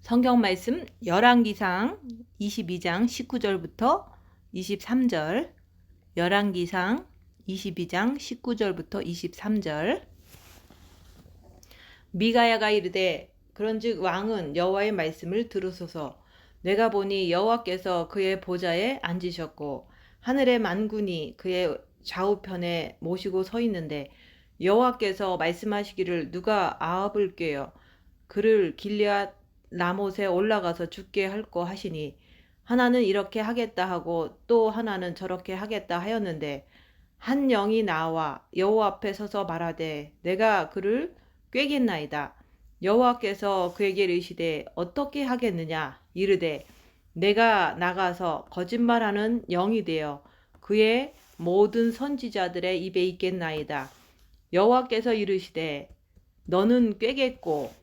성경 말씀 열왕기상 22장 19절부터 23절, 열왕기상 22장 19절부터 23절. 미가야가 이르되 그런즉 왕은 여호와의 말씀을 들으소서. 내가 보니 여호와께서 그의 보좌에 앉으셨고 하늘의 만군이 그의 좌우편에 모시고 서 있는데, 여호와께서 말씀하시기를 누가 아합을 꾀어 그를 길르앗 라못에 올라가서 죽게 할꼬 하시니, 하나는 이렇게 하겠다 하고 또 하나는 저렇게 하겠다 하였는데, 한 영이 나와 여호와 앞에 서서 말하되 내가 그를 꾀겠나이다. 여호와께서 그에게 이르시되 어떻게 하겠느냐. 이르되 내가 나가서 거짓말하는 영이 되어 그의 모든 선지자들의 입에 있겠나이다. 여호와께서 이르시되 너는 꾀겠고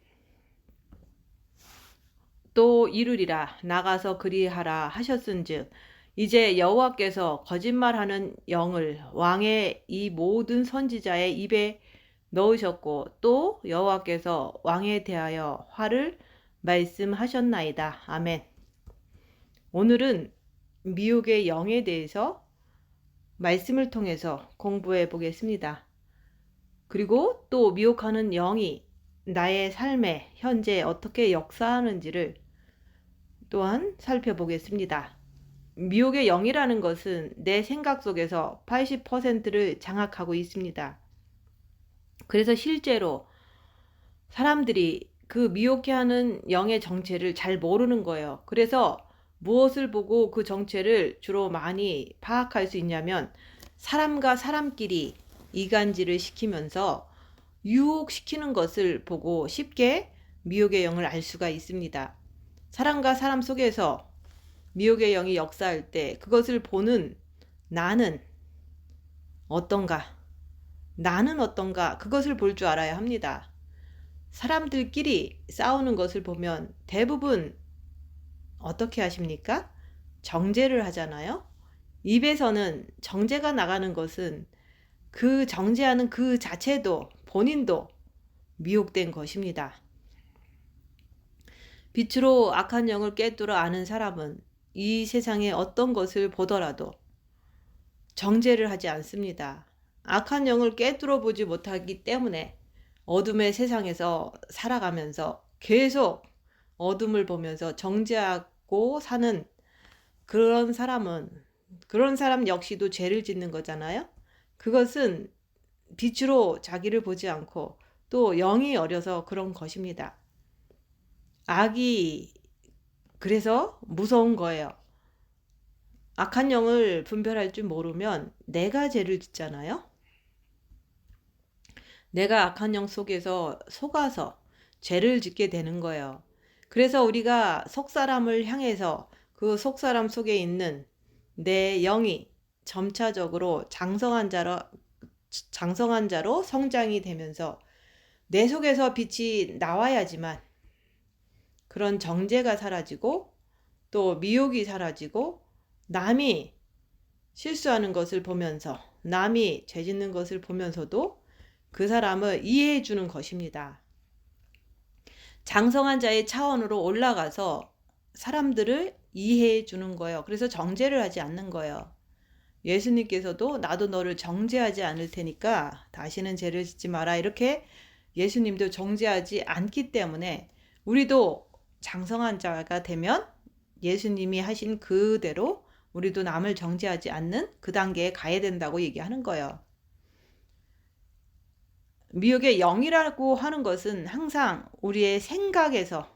또 이르리라. 나가서 그리하라 하셨은즉, 이제 여호와께서 거짓말하는 영을 왕의 이 모든 선지자의 입에 넣으셨고 또 여호와께서 왕에 대하여 화를 말씀하셨나이다. 아멘. 오늘은 미혹의 영에 대해서 말씀을 통해서 공부해 보겠습니다. 그리고 또 미혹하는 영이 나의 삶에 현재 어떻게 역사하는지를 또한 살펴보겠습니다. 미혹의 영이라는 것은 내 생각 속에서 80%를 장악하고 있습니다. 그래서 실제로 사람들이 그 미혹해 하는 영의 정체를 잘 모르는 거예요. 그래서 무엇을 보고 그 정체를 주로 많이 파악할 수 있냐면, 사람과 사람끼리 이간질을 시키면서 유혹시키는 것을 보고 쉽게 미혹의 영을 알 수가 있습니다. 사람과 사람 속에서 미혹의 영이 역사할 때 그것을 보는 나는 어떤가, 그것을 볼 줄 알아야 합니다. 사람들끼리 싸우는 것을 보면 대부분 어떻게 하십니까? 정죄를 하잖아요. 입에서는 정죄가 나가는 것은 그 정죄하는 그 자체도, 본인도 미혹된 것입니다. 빛으로 악한 영을 꿰뚫어 아는 사람은 이 세상에 어떤 것을 보더라도 정죄를 하지 않습니다. 악한 영을 꿰뚫어 보지 못하기 때문에 어둠의 세상에서 살아가면서 계속 어둠을 보면서 정죄하고 사는 그런 사람 역시도 죄를 짓는 거잖아요. 그것은 빛으로 자기를 보지 않고 또 영이 어려서 그런 것입니다. 악이 그래서 무서운 거예요. 악한 영을 분별할 줄 모르면 내가 죄를 짓잖아요. 내가 악한 영 속에서 속아서 죄를 짓게 되는 거예요. 그래서 우리가 속사람을 향해서 그 속사람 속에 있는 내 영이 점차적으로 장성한 자로 성장이 되면서 내 속에서 빛이 나와야지만 그런 정죄가 사라지고 또 미혹이 사라지고, 남이 실수하는 것을 보면서, 남이 죄 짓는 것을 보면서도 그 사람을 이해해 주는 것입니다. 장성한 자의 차원으로 올라가서 사람들을 이해해 주는 거예요. 그래서 정죄를 하지 않는 거예요. 예수님께서도 나도 너를 정죄하지 않을 테니까 다시는 죄를 짓지 마라, 이렇게 예수님도 정죄하지 않기 때문에 우리도 장성한 자가 되면 예수님이 하신 그대로 우리도 남을 정죄하지 않는 그 단계에 가야 된다고 얘기하는 거예요. 미혹의 영이라고 하는 것은 항상 우리의 생각에서,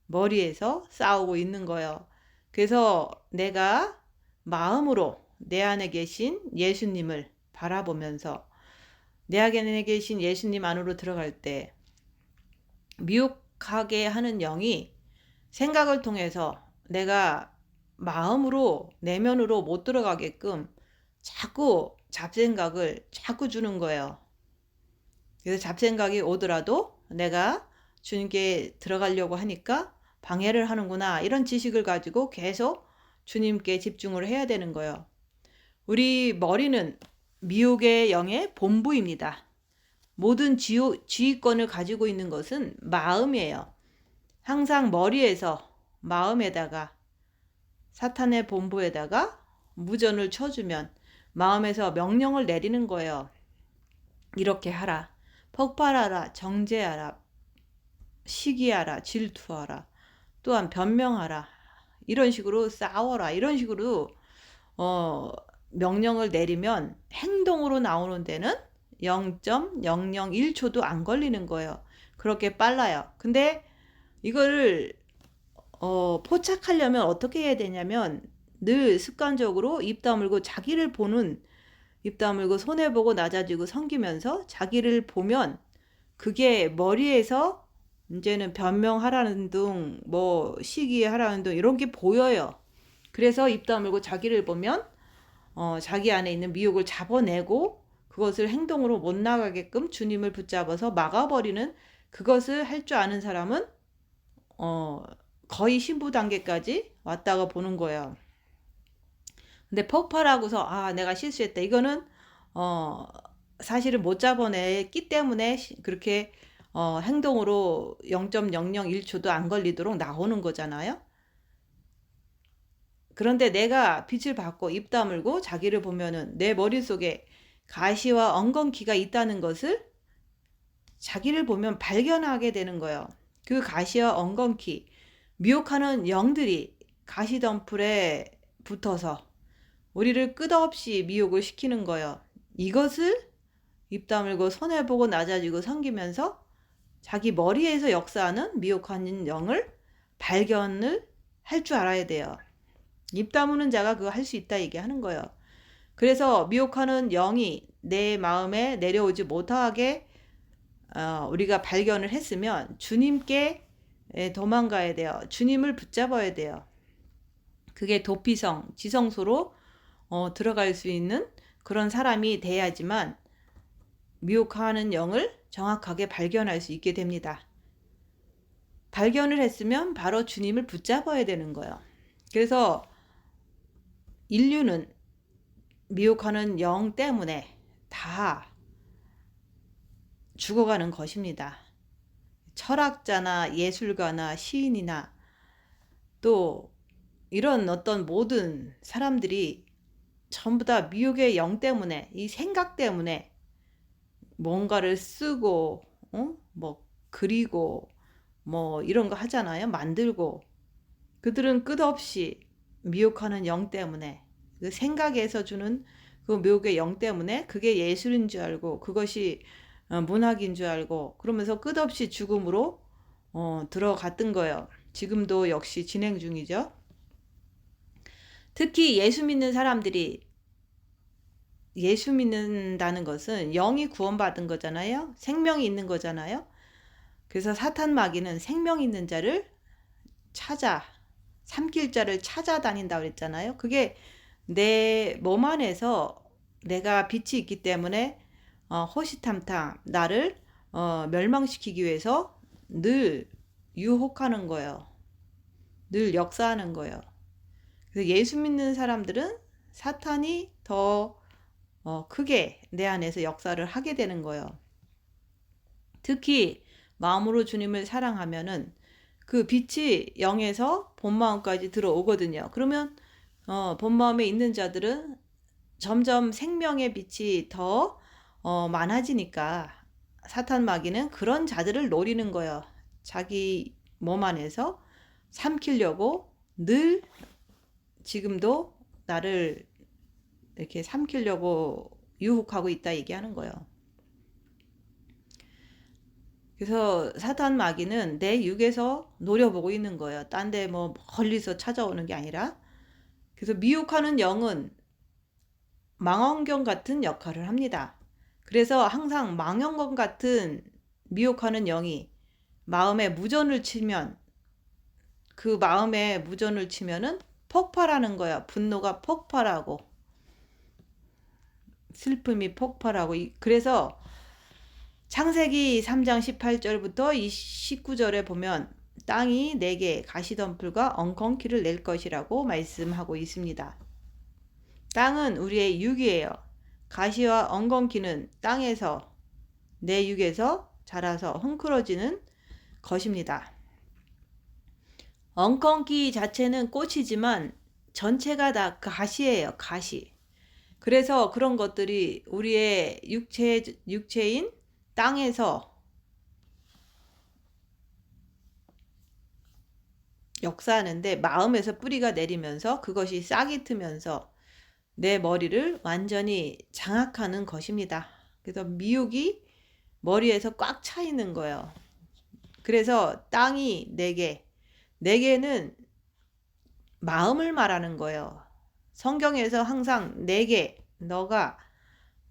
머리에서 싸우고 있는 거예요. 그래서 내가 마음으로 내 안에 계신 예수님을 바라보면서 내 안에 계신 예수님 안으로 들어갈 때, 미혹하게 하는 영이 생각을 통해서 내가 마음으로, 내면으로 못 들어가게끔 자꾸 잡생각을 자꾸 주는 거예요. 그래서 잡생각이 오더라도 내가 주님께 들어가려고 하니까 방해를 하는구나, 이런 지식을 가지고 계속 주님께 집중을 해야 되는 거예요. 우리 머리는 미혹의 영의 본부입니다. 모든 지휘권을 가지고 있는 것은 마음이에요. 항상 머리에서 마음에다가 사탄의 본부에다가 무전을 쳐주면 마음에서 명령을 내리는 거예요. 이렇게 하라. 폭발하라. 정죄하라. 시기하라. 질투하라. 또한 변명하라. 이런 식으로 싸워라. 이런 식으로 명령을 내리면 행동으로 나오는 데는 0.001초도 안 걸리는 거예요. 그렇게 빨라요. 근데 이거를 포착하려면 어떻게 해야 되냐면 늘 습관적으로 입 다물고 자기를 보는, 입 다물고 손해보고 낮아지고 섬기면서 자기를 보면 그게 머리에서 이제는 변명하라는 둥, 뭐 시기하라는 둥 이런 게 보여요. 그래서 입 다물고 자기를 보면 자기 안에 있는 미혹을 잡아내고 그것을 행동으로 못 나가게끔 주님을 붙잡아서 막아버리는, 그것을 할 줄 아는 사람은 거의 신부 단계까지 왔다가 보는 거예요. 근데 폭발하고서 내가 실수했다, 이거는 사실은 못 잡아냈기 때문에 그렇게 행동으로 0.001초도 안 걸리도록 나오는 거잖아요. 그런데 내가 빛을 받고 입 다물고 자기를 보면은 내 머릿속에 가시와 엉겅퀴가 있다는 것을 자기를 보면 발견하게 되는 거예요. 그 가시와 엉겅퀴, 미혹하는 영들이 가시덤불에 붙어서 우리를 끝없이 미혹을 시키는 거예요. 이것을 입 다물고 손해보고 낮아지고 섬기면서 자기 머리에서 역사하는 미혹하는 영을 발견을 할 줄 알아야 돼요. 입 다무는 자가 그거 할 수 있다 얘기하는 거예요. 그래서 미혹하는 영이 내 마음에 내려오지 못하게 우리가 발견을 했으면 주님께 도망가야 돼요. 주님을 붙잡아야 돼요. 그게 도피성, 지성소로 들어갈 수 있는 그런 사람이 돼야지만 미혹하는 영을 정확하게 발견할 수 있게 됩니다. 발견을 했으면 바로 주님을 붙잡아야 되는 거예요. 그래서 인류는 미혹하는 영 때문에 다 죽어가는 것입니다. 철학자나 예술가나 시인이나 또 이런 어떤 모든 사람들이 전부 다 미혹의 영 때문에, 이 생각 때문에 뭔가를 쓰고 뭐 그리고 뭐 이런 거 하잖아요. 만들고. 그들은 끝없이 미혹하는 영 때문에, 그 생각에서 주는 그 미혹의 영 때문에 그게 예술인 줄 알고 그것이 문학인 줄 알고 그러면서 끝없이 죽음으로 들어갔던 거예요. 지금도 역시 진행 중이죠. 특히 예수 믿는 사람들이, 예수 믿는다는 것은 영이 구원받은 거잖아요. 생명이 있는 거잖아요. 그래서 사탄 마귀는 생명 있는 자를 찾아, 삼킬 자를 찾아다닌다고 그랬잖아요. 그게 내 몸 안에서 내가 빛이 있기 때문에 호시탐탐 나를 멸망시키기 위해서 늘 유혹하는 거예요. 늘 역사하는 거예요. 그래서 예수 믿는 사람들은 사탄이 더 크게 내 안에서 역사를 하게 되는 거예요. 특히 마음으로 주님을 사랑하면은 그 빛이 영에서 본마음까지 들어오거든요. 그러면 본마음에 있는 자들은 점점 생명의 빛이 더 많아지니까 사탄 마귀는 그런 자들을 노리는 거예요. 자기 몸 안에서 삼키려고 늘 지금도 나를 이렇게 삼키려고 유혹하고 있다 얘기하는 거예요. 그래서 사탄 마귀는 내 육에서 노려보고 있는 거예요. 딴 데 뭐 멀리서 찾아오는 게 아니라. 그래서 미혹하는 영은 망원경 같은 역할을 합니다. 그래서 항상 망원경 같은 미혹하는 영이 마음에 무전을 치면, 그 마음에 무전을 치면은 폭발하는 거야. 분노가 폭발하고 슬픔이 폭발하고. 그래서 창세기 3장 18절부터 19절에 보면 땅이 내게 가시덤불과 엉겅퀴를 낼 것이라고 말씀하고 있습니다. 땅은 우리의 육이에요. 가시와 엉겅퀴는 땅에서, 내 육에서 자라서 헝클어지는 것입니다. 엉겅퀴 자체는 꽃이지만 전체가 다 가시예요, 가시. 그래서 그런 것들이 우리의 육체인 땅에서 역사하는데 마음에서 뿌리가 내리면서 그것이 싹이 트면서 내 머리를 완전히 장악하는 것입니다. 그래서 미혹이 머리에서 꽉 차 있는 거예요. 그래서 땅이 네 개는 마음을 말하는 거예요. 성경에서 항상 네 개, 너가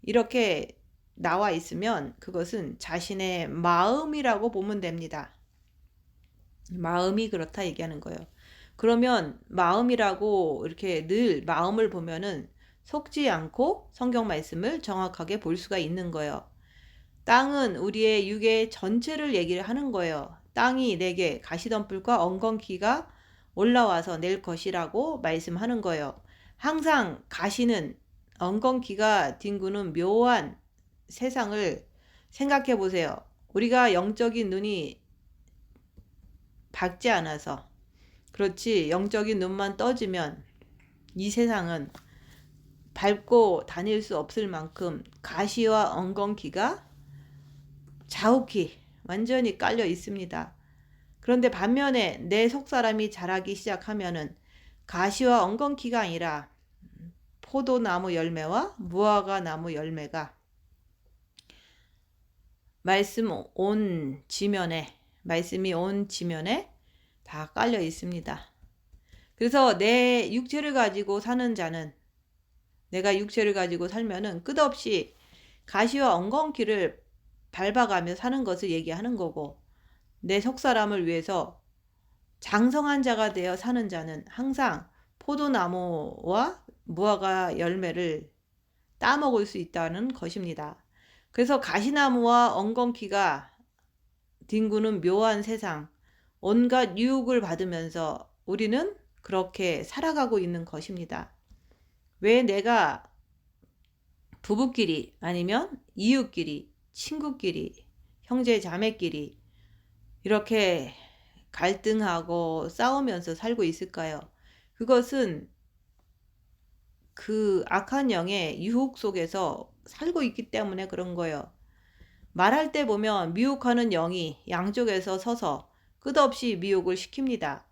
이렇게 나와 있으면 그것은 자신의 마음이라고 보면 됩니다. 마음이 그렇다 얘기하는 거예요. 그러면 마음이라고 이렇게 늘 마음을 보면은 속지 않고 성경 말씀을 정확하게 볼 수가 있는 거예요. 땅은 우리의 육의 전체를 얘기를 하는 거예요. 땅이 내게 가시덤불과 엉겅퀴가 올라와서 낼 것이라고 말씀하는 거예요. 항상 가시는 엉겅퀴가 뒹구는 묘한 세상을 생각해 보세요. 우리가 영적인 눈이 밝지 않아서 그렇지 영적인 눈만 떠지면 이 세상은 밟고 다닐 수 없을 만큼 가시와 엉겅퀴가 자욱히 완전히 깔려 있습니다. 그런데 반면에 내 속사람이 자라기 시작하면은 가시와 엉겅퀴가 아니라 포도나무 열매와 무화과 나무 열매가 말씀이 온 지면에 다 깔려 있습니다. 그래서 내 육체를 가지고 사는 자는 내가 육체를 가지고 살면은 끝없이 가시와 엉겅퀴를 밟아가며 사는 것을 얘기하는 거고 내 속사람을 위해서 장성한 자가 되어 사는 자는 항상 포도나무와 무화과 열매를 따먹을 수 있다는 것입니다. 그래서 가시나무와 엉겅퀴가 뒹구는 묘한 세상, 온갖 유혹을 받으면서 우리는 그렇게 살아가고 있는 것입니다. 왜 내가 부부끼리 아니면 이웃끼리, 친구끼리, 형제 자매끼리 이렇게 갈등하고 싸우면서 살고 있을까요? 그것은 그 악한 영의 유혹 속에서 살고 있기 때문에 그런 거예요. 말할 때 보면 미혹하는 영이 양쪽에서 서서 끝없이 미혹을 시킵니다.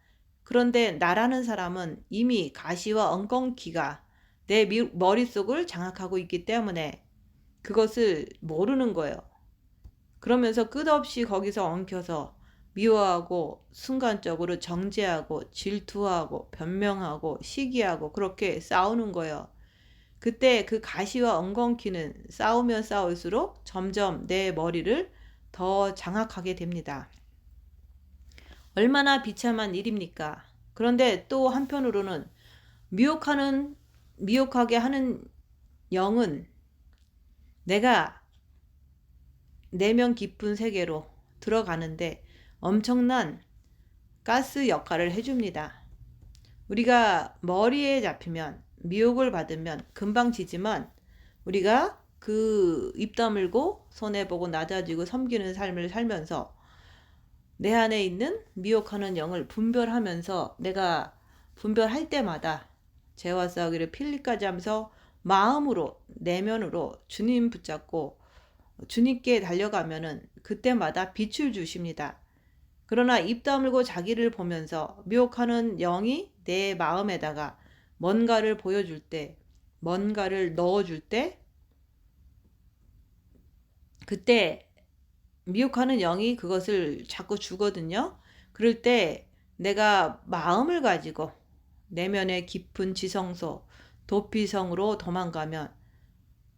그런데 나라는 사람은 이미 가시와 엉겅퀴가 내 머릿속을 장악하고 있기 때문에 그것을 모르는 거예요. 그러면서 끝없이 거기서 엉켜서 미워하고 순간적으로 정죄하고 질투하고 변명하고 시기하고 그렇게 싸우는 거예요. 그때 그 가시와 엉겅퀴는 싸우면 싸울수록 점점 내 머리를 더 장악하게 됩니다. 얼마나 비참한 일입니까? 그런데 또 한편으로는 미혹하게 하는 영은 내가 내면 깊은 세계로 들어가는데 엄청난 가스 역할을 해줍니다. 우리가 머리에 잡히면 미혹을 받으면 금방 지지만 우리가 그 입 다물고 손해보고 낮아지고 섬기는 삶을 살면서 내 안에 있는 미혹하는 영을 분별하면서 내가 분별할 때마다 죄와 싸우기를 필리까지 하면서 마음으로 내면으로 주님 붙잡고 주님께 달려가면은 그때마다 빛을 주십니다. 그러나 입 다물고 자기를 보면서 미혹하는 영이 내 마음에다가 뭔가를 보여줄 때, 뭔가를 넣어줄 때, 그때 미혹하는 영이 그것을 자꾸 주거든요. 그럴 때 내가 마음을 가지고 내면의 깊은 지성소, 도피성으로 도망가면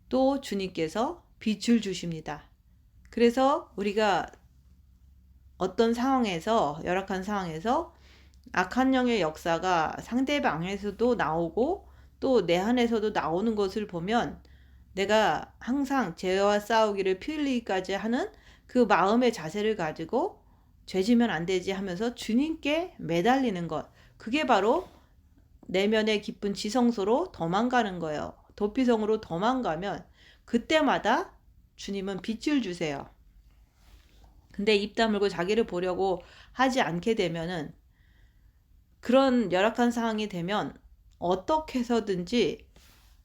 또 주님께서 빛을 주십니다. 그래서 우리가 어떤 상황에서, 열악한 상황에서 악한 영의 역사가 상대방에서도 나오고 또 내 안에서도 나오는 것을 보면 내가 항상 죄와 싸우기를 피흘리기까지 하는 그 마음의 자세를 가지고 죄지면 안 되지 하면서 주님께 매달리는 것. 그게 바로 내면의 깊은 지성소로 도망가는 거예요. 도피성으로 도망가면 그때마다 주님은 빛을 주세요. 근데 입 다물고 자기를 보려고 하지 않게 되면은 그런 열악한 상황이 되면 어떻게 해서든지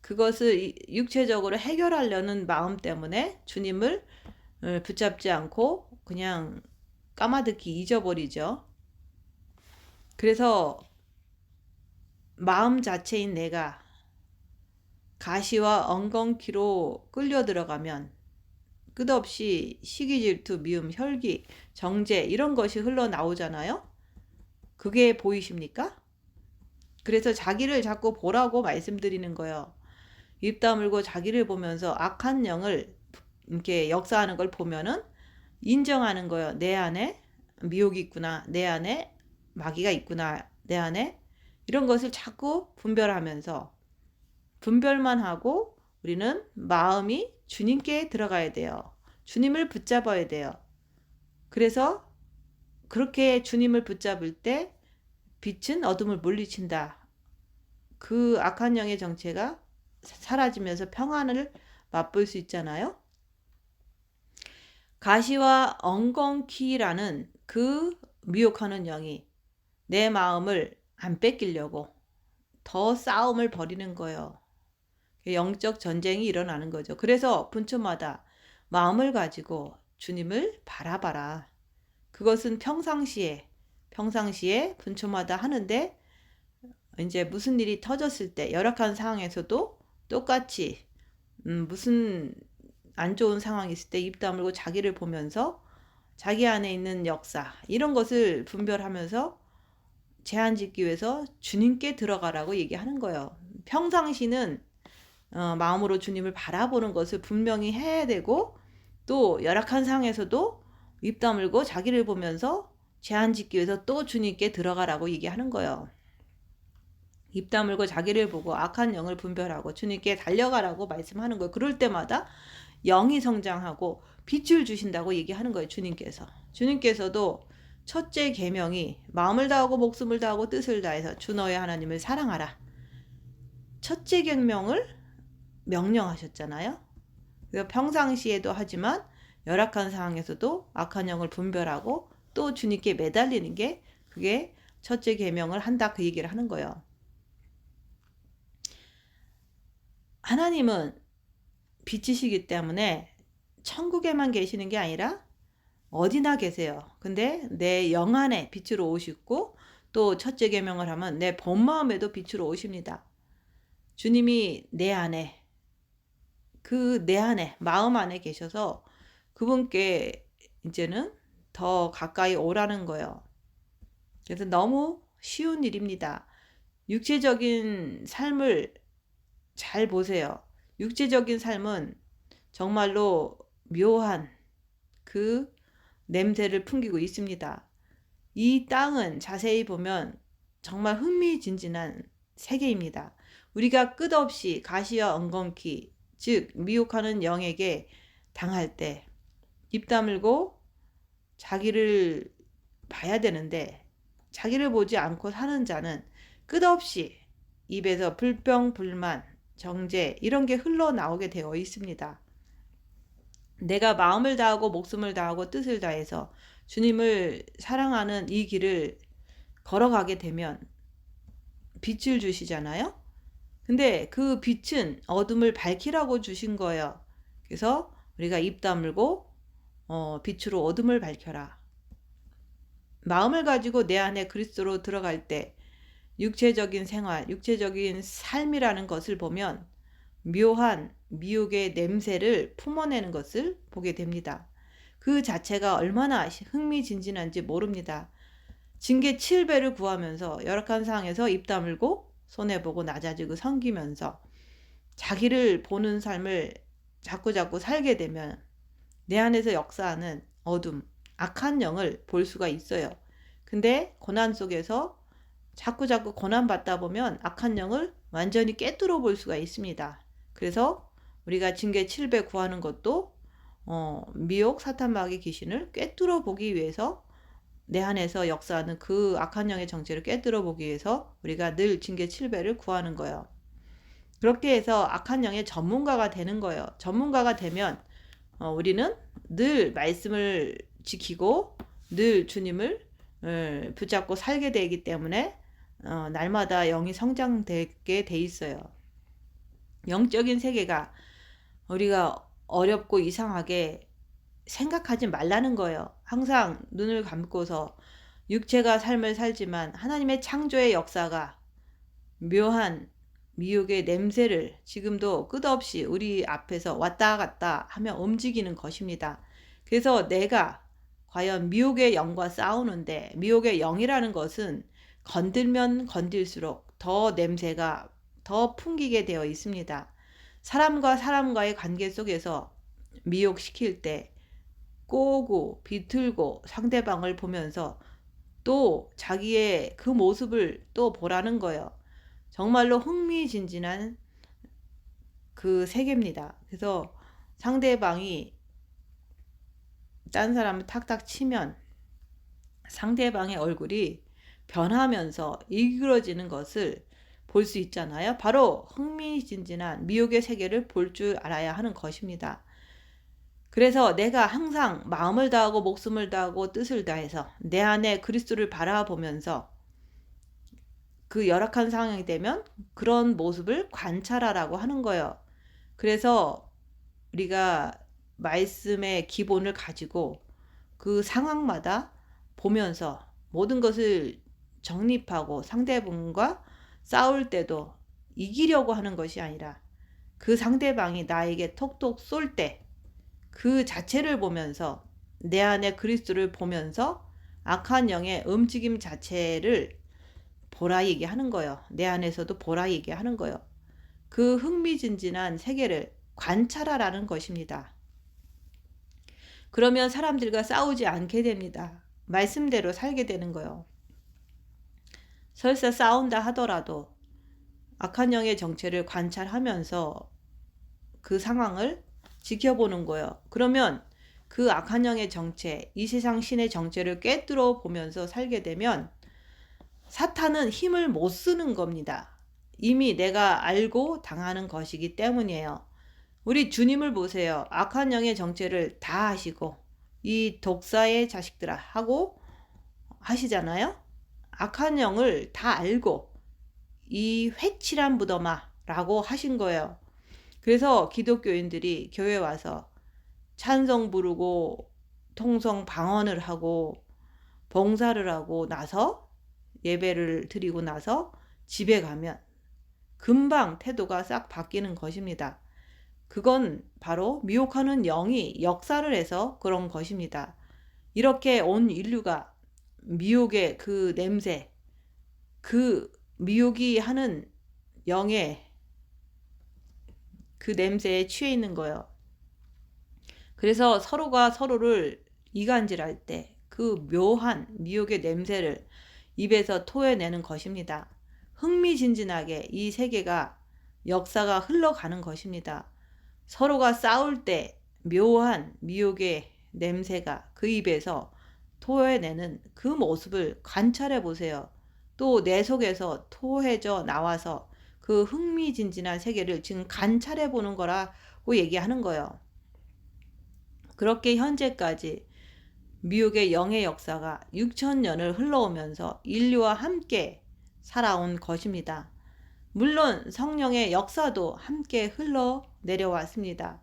그것을 육체적으로 해결하려는 마음 때문에 주님을 붙잡지 않고 그냥 까마득히 잊어버리죠. 그래서 마음 자체인 내가 가시와 엉겅퀴로 끌려 들어가면 끝없이 시기, 질투, 미움, 혈기, 정죄 이런 것이 흘러나오잖아요. 그게 보이십니까? 그래서 자기를 자꾸 보라고 말씀드리는 거예요. 입 다물고 자기를 보면서 악한 영을 이렇게 역사하는 걸 보면은 인정하는 거예요. 내 안에 미혹이 있구나. 내 안에 마귀가 있구나. 내 안에 이런 것을 자꾸 분별하면서 분별만 하고 우리는 마음이 주님께 들어가야 돼요. 주님을 붙잡아야 돼요. 그래서 그렇게 주님을 붙잡을 때 빛은 어둠을 물리친다. 그 악한 영의 정체가 사라지면서 평안을 맛볼 수 있잖아요. 가시와 엉겅퀴라는 그 미혹하는 영이 내 마음을 안 뺏기려고 더 싸움을 벌이는 거예요. 영적 전쟁이 일어나는 거죠. 그래서 분초마다 마음을 가지고 주님을 바라봐라. 그것은 평상시에 분초마다 하는데 이제 무슨 일이 터졌을 때 열악한 상황에서도 똑같이 무슨 안 좋은 상황이 있을 때 입 다물고 자기를 보면서 자기 안에 있는 역사 이런 것을 분별하면서 제한 짓기 위해서 주님께 들어가라고 얘기하는 거예요. 평상시는 마음으로 주님을 바라보는 것을 분명히 해야 되고 또 열악한 상황에서도 입 다물고 자기를 보면서 제한 짓기 위해서 또 주님께 들어가라고 얘기하는 거예요. 입 다물고 자기를 보고 악한 영을 분별하고 주님께 달려가라고 말씀하는 거예요. 그럴 때마다 영이 성장하고 빛을 주신다고 얘기하는 거예요. 주님께서도 첫째 계명이 마음을 다하고 목숨을 다하고 뜻을 다해서 주 너의 하나님을 사랑하라. 첫째 계명을 명령하셨잖아요. 그래서 평상시에도 하지만 열악한 상황에서도 악한 영을 분별하고 또 주님께 매달리는 게 그게 첫째 계명을 한다 그 얘기를 하는 거예요. 하나님은 빛이시기 때문에 천국에만 계시는 게 아니라 어디나 계세요. 근데 내 영 안에 빛으로 오시고 또 첫째 계명을 하면 내 본마음에도 빛으로 오십니다. 주님이 내 안에 내 안에 마음 안에 계셔서 그분께 이제는 더 가까이 오라는 거예요. 그래서 너무 쉬운 일입니다. 육체적인 삶을 잘 보세요. 육체적인 삶은 정말로 묘한 그 냄새를 풍기고 있습니다. 이 땅은 자세히 보면 정말 흥미진진한 세계입니다. 우리가 끝없이 가시와 엉겅퀴, 즉 미혹하는 영에게 당할 때 입 다물고 자기를 봐야 되는데 자기를 보지 않고 사는 자는 끝없이 입에서 불평, 불만, 정죄 이런 게 흘러나오게 되어 있습니다. 내가 마음을 다하고 목숨을 다하고 뜻을 다해서 주님을 사랑하는 이 길을 걸어가게 되면 빛을 주시잖아요. 근데 그 빛은 어둠을 밝히라고 주신 거예요. 그래서 우리가 입 다물고 빛으로 어둠을 밝혀라. 마음을 가지고 내 안에 그리스도로 들어갈 때 육체적인 생활, 육체적인 삶이라는 것을 보면 묘한 미혹의 냄새를 품어내는 것을 보게 됩니다. 그 자체가 얼마나 흥미진진한지 모릅니다. 징계 7배를 구하면서 열악한 상황에서 입 다물고 손해보고 낮아지고 섬기면서 자기를 보는 삶을 자꾸자꾸 살게 되면 내 안에서 역사하는 어둠, 악한 영을 볼 수가 있어요. 근데 고난 속에서 자꾸자꾸 고난받다 보면 악한 영을 완전히 꿰뚫어 볼 수가 있습니다. 그래서 우리가 징계 7배 구하는 것도 미혹 사탄 마귀 귀신을 꿰뚫어 보기 위해서 내 안에서 역사하는 그 악한 영의 정체를 꿰뚫어 보기 위해서 우리가 늘 징계 7배를 구하는 거예요. 그렇게 해서 악한 영의 전문가가 되는 거예요. 전문가가 되면 우리는 늘 말씀을 지키고 늘 주님을 붙잡고 살게 되기 때문에 날마다 영이 성장되게 돼 있어요. 영적인 세계가 우리가 어렵고 이상하게 생각하지 말라는 거예요. 항상 눈을 감고서 육체가 삶을 살지만 하나님의 창조의 역사가 묘한 미혹의 냄새를 지금도 끝없이 우리 앞에서 왔다 갔다 하며 움직이는 것입니다. 그래서 내가 과연 미혹의 영과 싸우는데, 미혹의 영이라는 것은 건들면 건들수록 더 냄새가 더 풍기게 되어 있습니다. 사람과 사람과의 관계 속에서 미혹시킬 때 꼬고 비틀고 상대방을 보면서 또 자기의 그 모습을 또 보라는 거예요. 정말로 흥미진진한 그 세계입니다. 그래서 상대방이 딴 사람을 탁탁 치면 상대방의 얼굴이 변하면서 일그러지는 것을 볼 수 있잖아요. 바로 흥미진진한 미혹의 세계를 볼 줄 알아야 하는 것입니다. 그래서 내가 항상 마음을 다하고 목숨을 다하고 뜻을 다해서 내 안에 그리스도를 바라보면서 그 열악한 상황이 되면 그런 모습을 관찰하라고 하는 거예요. 그래서 우리가 말씀의 기본을 가지고 그 상황마다 보면서 모든 것을 정립하고 상대방과 싸울 때도 이기려고 하는 것이 아니라 그 상대방이 나에게 톡톡 쏠 때 그 자체를 보면서 내 안에 그리스도를 보면서 악한 영의 움직임 자체를 보라 얘기하는 거예요. 내 안에서도 보라 얘기하는 거예요. 그 흥미진진한 세계를 관찰하라는 것입니다. 그러면 사람들과 싸우지 않게 됩니다. 말씀대로 살게 되는 거예요. 설사 싸운다 하더라도 악한 영의 정체를 관찰하면서 그 상황을 지켜보는 거예요. 그러면 그 악한 영의 정체, 이 세상 신의 정체를 꿰뚫어 보면서 살게 되면 사탄은 힘을 못 쓰는 겁니다. 이미 내가 알고 당하는 것이기 때문이에요. 우리 주님을 보세요. 악한 영의 정체를 다 하시고 이 독사의 자식들아 하고 하시잖아요. 악한 영을 다 알고 이 회칠한 무덤아 라고 하신 거예요. 그래서 기독교인들이 교회 와서 찬송 부르고 통성 방언을 하고 봉사를 하고 나서 예배를 드리고 나서 집에 가면 금방 태도가 싹 바뀌는 것입니다. 그건 바로 미혹하는 영이 역사를 해서 그런 것입니다. 이렇게 온 인류가 미혹의 그 냄새, 그 미혹이 하는 영의 그 냄새에 취해 있는 거예요. 그래서 서로가 서로를 이간질할 때 그 묘한 미혹의 냄새를 입에서 토해내는 것입니다. 흥미진진하게 이 세계가 역사가 흘러가는 것입니다. 서로가 싸울 때 묘한 미혹의 냄새가 그 입에서 토해내는 그 모습을 관찰해 보세요. 또 내 속에서 토해져 나와서 그 흥미진진한 세계를 지금 관찰해 보는 거라고 얘기하는 거예요. 그렇게 현재까지 미혹의 영의 역사가 6,000년을 흘러오면서 인류와 함께 살아온 것입니다. 물론 성령의 역사도 함께 흘러 내려왔습니다.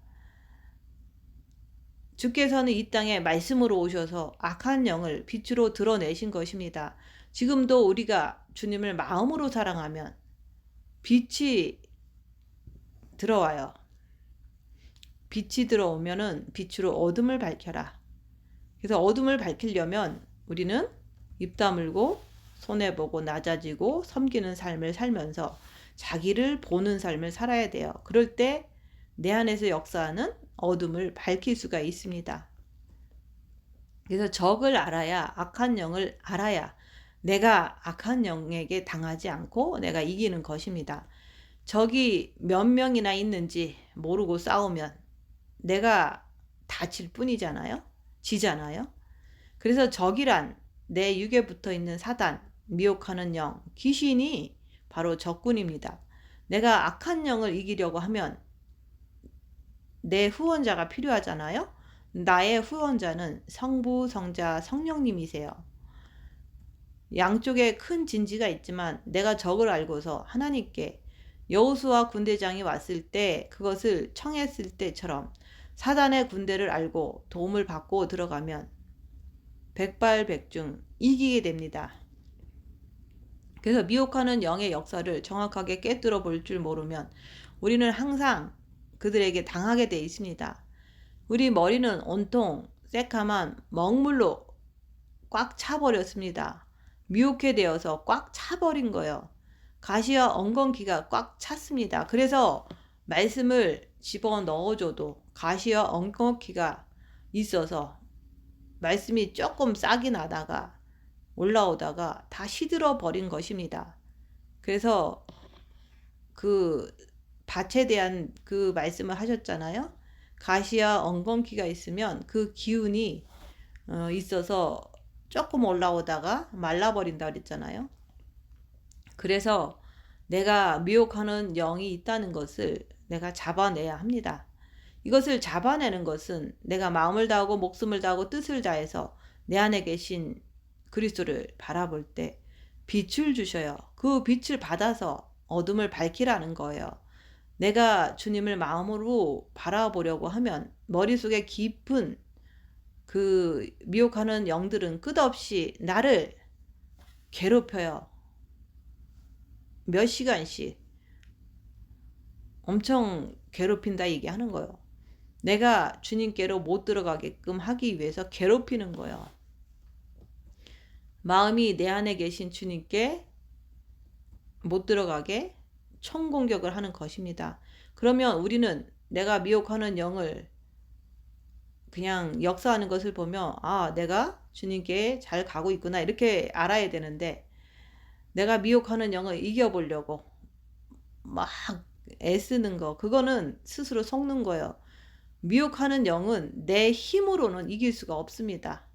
주께서는 이 땅에 말씀으로 오셔서 악한 영을 빛으로 드러내신 것입니다. 지금도 우리가 주님을 마음으로 사랑하면 빛이 들어와요. 빛이 들어오면은 빛으로 어둠을 밝혀라. 그래서 어둠을 밝히려면 우리는 입 다물고 손해보고 낮아지고 섬기는 삶을 살면서 자기를 보는 삶을 살아야 돼요. 그럴 때 내 안에서 역사하는 어둠을 밝힐 수가 있습니다. 그래서 적을 알아야, 악한 영을 알아야 내가 악한 영에게 당하지 않고 내가 이기는 것입니다. 적이 몇 명이나 있는지 모르고 싸우면 내가 다칠 뿐이잖아요. 지잖아요. 그래서 적이란 내 육에 붙어 있는 사단, 미혹하는 영, 귀신이 바로 적군입니다. 내가 악한 영을 이기려고 하면 내 후원자가 필요하잖아요. 나의 후원자는 성부, 성자, 성령님이세요. 양쪽에 큰 진지가 있지만 내가 적을 알고서 하나님께 여호수아 군대장이 왔을 때 그것을 청했을 때처럼 사단의 군대를 알고 도움을 받고 들어가면 백발백중 이기게 됩니다. 그래서 미혹하는 영의 역사를 정확하게 꿰뚫어 볼 줄 모르면 우리는 항상 그들에게 당하게 돼 있습니다. 우리 머리는 온통 새카만 먹물로 꽉 차버렸습니다. 미혹해 되어서 꽉 차버린 거예요. 가시와 엉겅퀴가 꽉 찼습니다. 그래서 말씀을 집어 넣어줘도 가시와 엉겅퀴가 있어서 말씀이 조금 싹이 나다가 올라오다가 다 시들어 버린 것입니다. 그래서 그 밭에 대한 그 말씀을 하셨잖아요. 가시와 엉겅퀴가 있으면 그 기운이 있어서 조금 올라오다가 말라버린다 그랬잖아요. 그래서 내가 미혹하는 영이 있다는 것을 내가 잡아내야 합니다. 이것을 잡아내는 것은 내가 마음을 다하고 목숨을 다하고 뜻을 다해서 내 안에 계신 그리스도를 바라볼 때 빛을 주셔요. 그 빛을 받아서 어둠을 밝히라는 거예요. 내가 주님을 마음으로 바라보려고 하면 머릿속에 깊은 그 미혹하는 영들은 끝없이 나를 괴롭혀요. 몇 시간씩 엄청 괴롭힌다 얘기하는 거예요. 내가 주님께로 못 들어가게끔 하기 위해서 괴롭히는 거예요. 마음이 내 안에 계신 주님께 못 들어가게 총공격을 하는 것입니다. 그러면 우리는 내가 미혹하는 영을 그냥 역사하는 것을 보며 내가 주님께 잘 가고 있구나 이렇게 알아야 되는데 내가 미혹하는 영을 이겨보려고 막 애쓰는 거 그거는 스스로 속는 거예요. 미혹하는 영은 내 힘으로는 이길 수가 없습니다.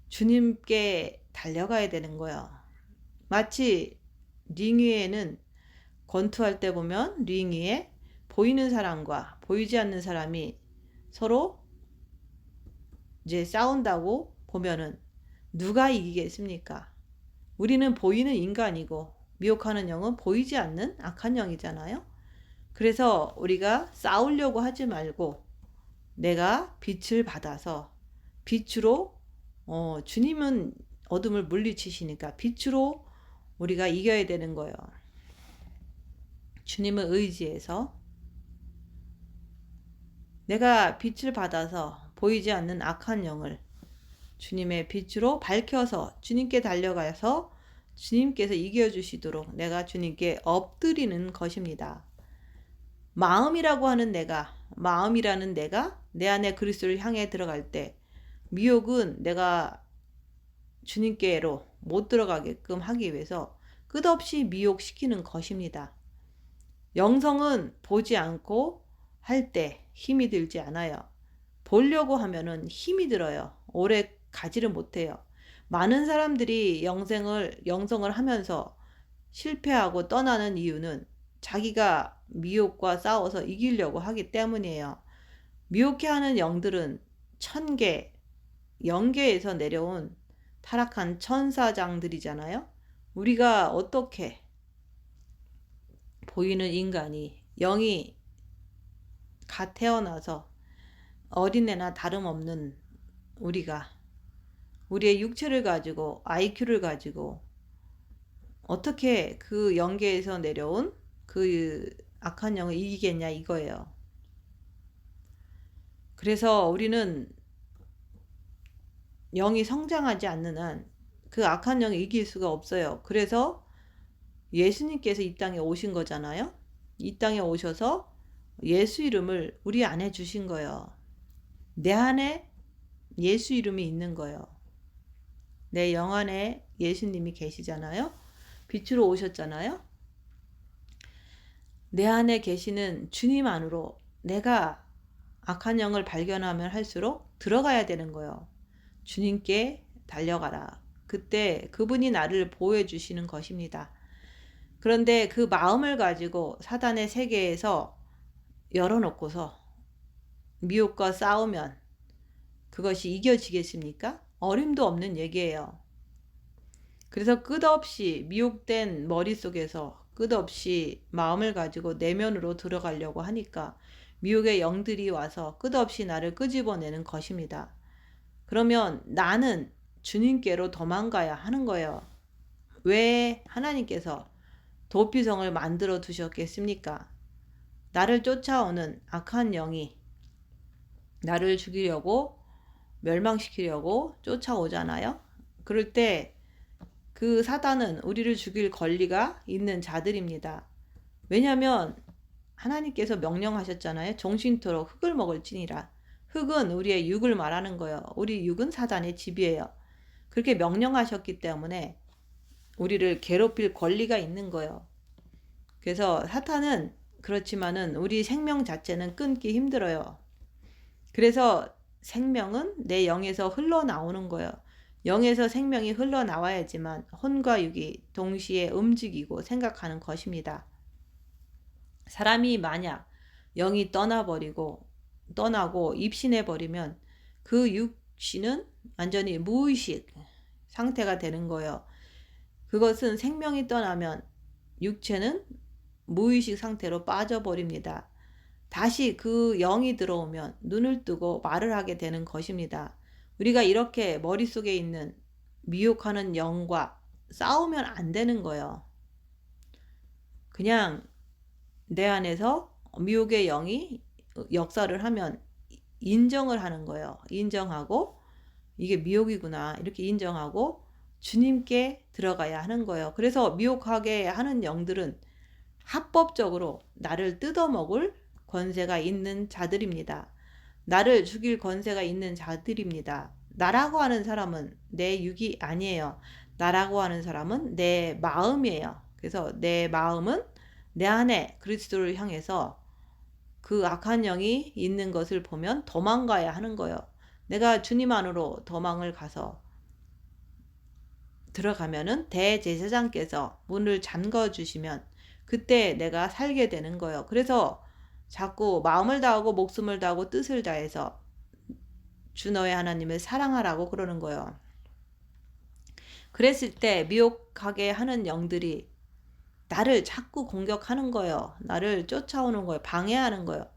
주님께 달려가야 되는 거예요. 마치 링 위에는 권투할 때 보면 링 위에 보이는 사람과 보이지 않는 사람이 서로 이제 싸운다고 보면은 누가 이기겠습니까? 우리는 보이는 인간이고 미혹하는 영은 보이지 않는 악한 영이잖아요. 그래서 우리가 싸우려고 하지 말고 내가 빛을 받아서 빛으로 주님은 어둠을 물리치시니까 빛으로 우리가 이겨야 되는 거예요. 주님을 의지해서 내가 빛을 받아서 보이지 않는 악한 영을 주님의 빛으로 밝혀서 주님께 달려가서 주님께서 이겨주시도록 내가 주님께 엎드리는 것입니다. 마음이라는 내가 내 안에 그리스도를 향해 들어갈 때 미혹은 내가 주님께로 못 들어가게끔 하기 위해서 끝없이 미혹시키는 것입니다. 영성은 보지 않고 할 때 힘이 들지 않아요. 보려고 하면은 힘이 들어요. 오래 가지를 못해요. 많은 사람들이 영성을 하면서 실패하고 떠나는 이유는 자기가 미혹과 싸워서 이기려고 하기 때문이에요. 미혹해하는 영들은 천계, 영계에서 내려온 타락한 천사장들이잖아요. 우리가 어떻게 보이는 인간이 영이 갓 태어나서 어린애나 다름없는 우리가 우리의 육체를 가지고 IQ를 가지고 어떻게 그 영계에서 내려온 그 악한 영을 이기겠냐 이거예요. 그래서 우리는 영이 성장하지 않는 한 그 악한 영을 이길 수가 없어요. 그래서 예수님께서 이 땅에 오신 거잖아요. 이 땅에 오셔서 예수 이름을 우리 안에 주신 거예요. 내 안에 예수 이름이 있는 거예요. 내 영 안에 예수님이 계시잖아요. 빛으로 오셨잖아요. 내 안에 계시는 주님 안으로 내가 악한 영을 발견하면 할수록 들어가야 되는 거예요. 주님께 달려가라. 그때 그분이 나를 보호해 주시는 것입니다. 그런데 그 마음을 가지고 사단의 세계에서 열어놓고서 미혹과 싸우면 그것이 이겨지겠습니까? 어림도 없는 얘기예요. 그래서 끝없이 미혹된 머릿속에서 끝없이 마음을 가지고 내면으로 들어가려고 하니까 미혹의 영들이 와서 끝없이 나를 끄집어내는 것입니다. 그러면 나는 주님께로 도망가야 하는 거예요. 왜 하나님께서 도피성을 만들어 두셨겠습니까? 나를 쫓아오는 악한 영이 나를 죽이려고 멸망시키려고 쫓아오잖아요. 그럴 때 그 사단은 우리를 죽일 권리가 있는 자들입니다. 왜냐하면 하나님께서 명령하셨잖아요. 정신토록 흙을 먹을지니라. 흙은 우리의 육을 말하는 거예요. 우리 육은 사단의 집이에요. 그렇게 명령하셨기 때문에 우리를 괴롭힐 권리가 있는 거예요. 그래서 사탄은 그렇지만은 우리 생명 자체는 끊기 힘들어요. 그래서 생명은 내 영에서 흘러나오는 거예요. 영에서 생명이 흘러나와야지만 혼과 육이 동시에 움직이고 생각하는 것입니다. 사람이 만약 영이 떠나고 입신해버리면 그 육신은 완전히 무의식 상태가 되는 거예요. 그것은 생명이 떠나면 육체는 무의식 상태로 빠져버립니다. 다시 그 영이 들어오면 눈을 뜨고 말을 하게 되는 것입니다. 우리가 이렇게 머릿속에 있는 미혹하는 영과 싸우면 안 되는 거예요. 그냥 내 안에서 미혹의 영이 역사를 하면 인정을 하는 거예요. 인정하고 이게 미혹이구나 이렇게 인정하고 주님께 들어가야 하는 거예요. 그래서 미혹하게 하는 영들은 합법적으로 나를 뜯어먹을 권세가 있는 자들입니다. 나를 죽일 권세가 있는 자들입니다. 나라고 하는 사람은 내 육이 아니에요. 나라고 하는 사람은 내 마음이에요. 그래서 내 마음은 내 안에 그리스도를 향해서 그 악한 영이 있는 것을 보면 도망가야 하는 거예요. 내가 주님 안으로 도망을 가서 들어가면은 대제사장께서 문을 잠궈 주시면 그때 내가 살게 되는 거예요. 그래서 자꾸 마음을 다하고 목숨을 다하고 뜻을 다해서 주 너의 하나님을 사랑하라고 그러는 거예요. 그랬을 때 미혹하게 하는 영들이 나를 자꾸 공격하는 거예요. 나를 쫓아오는 거예요. 방해하는 거예요.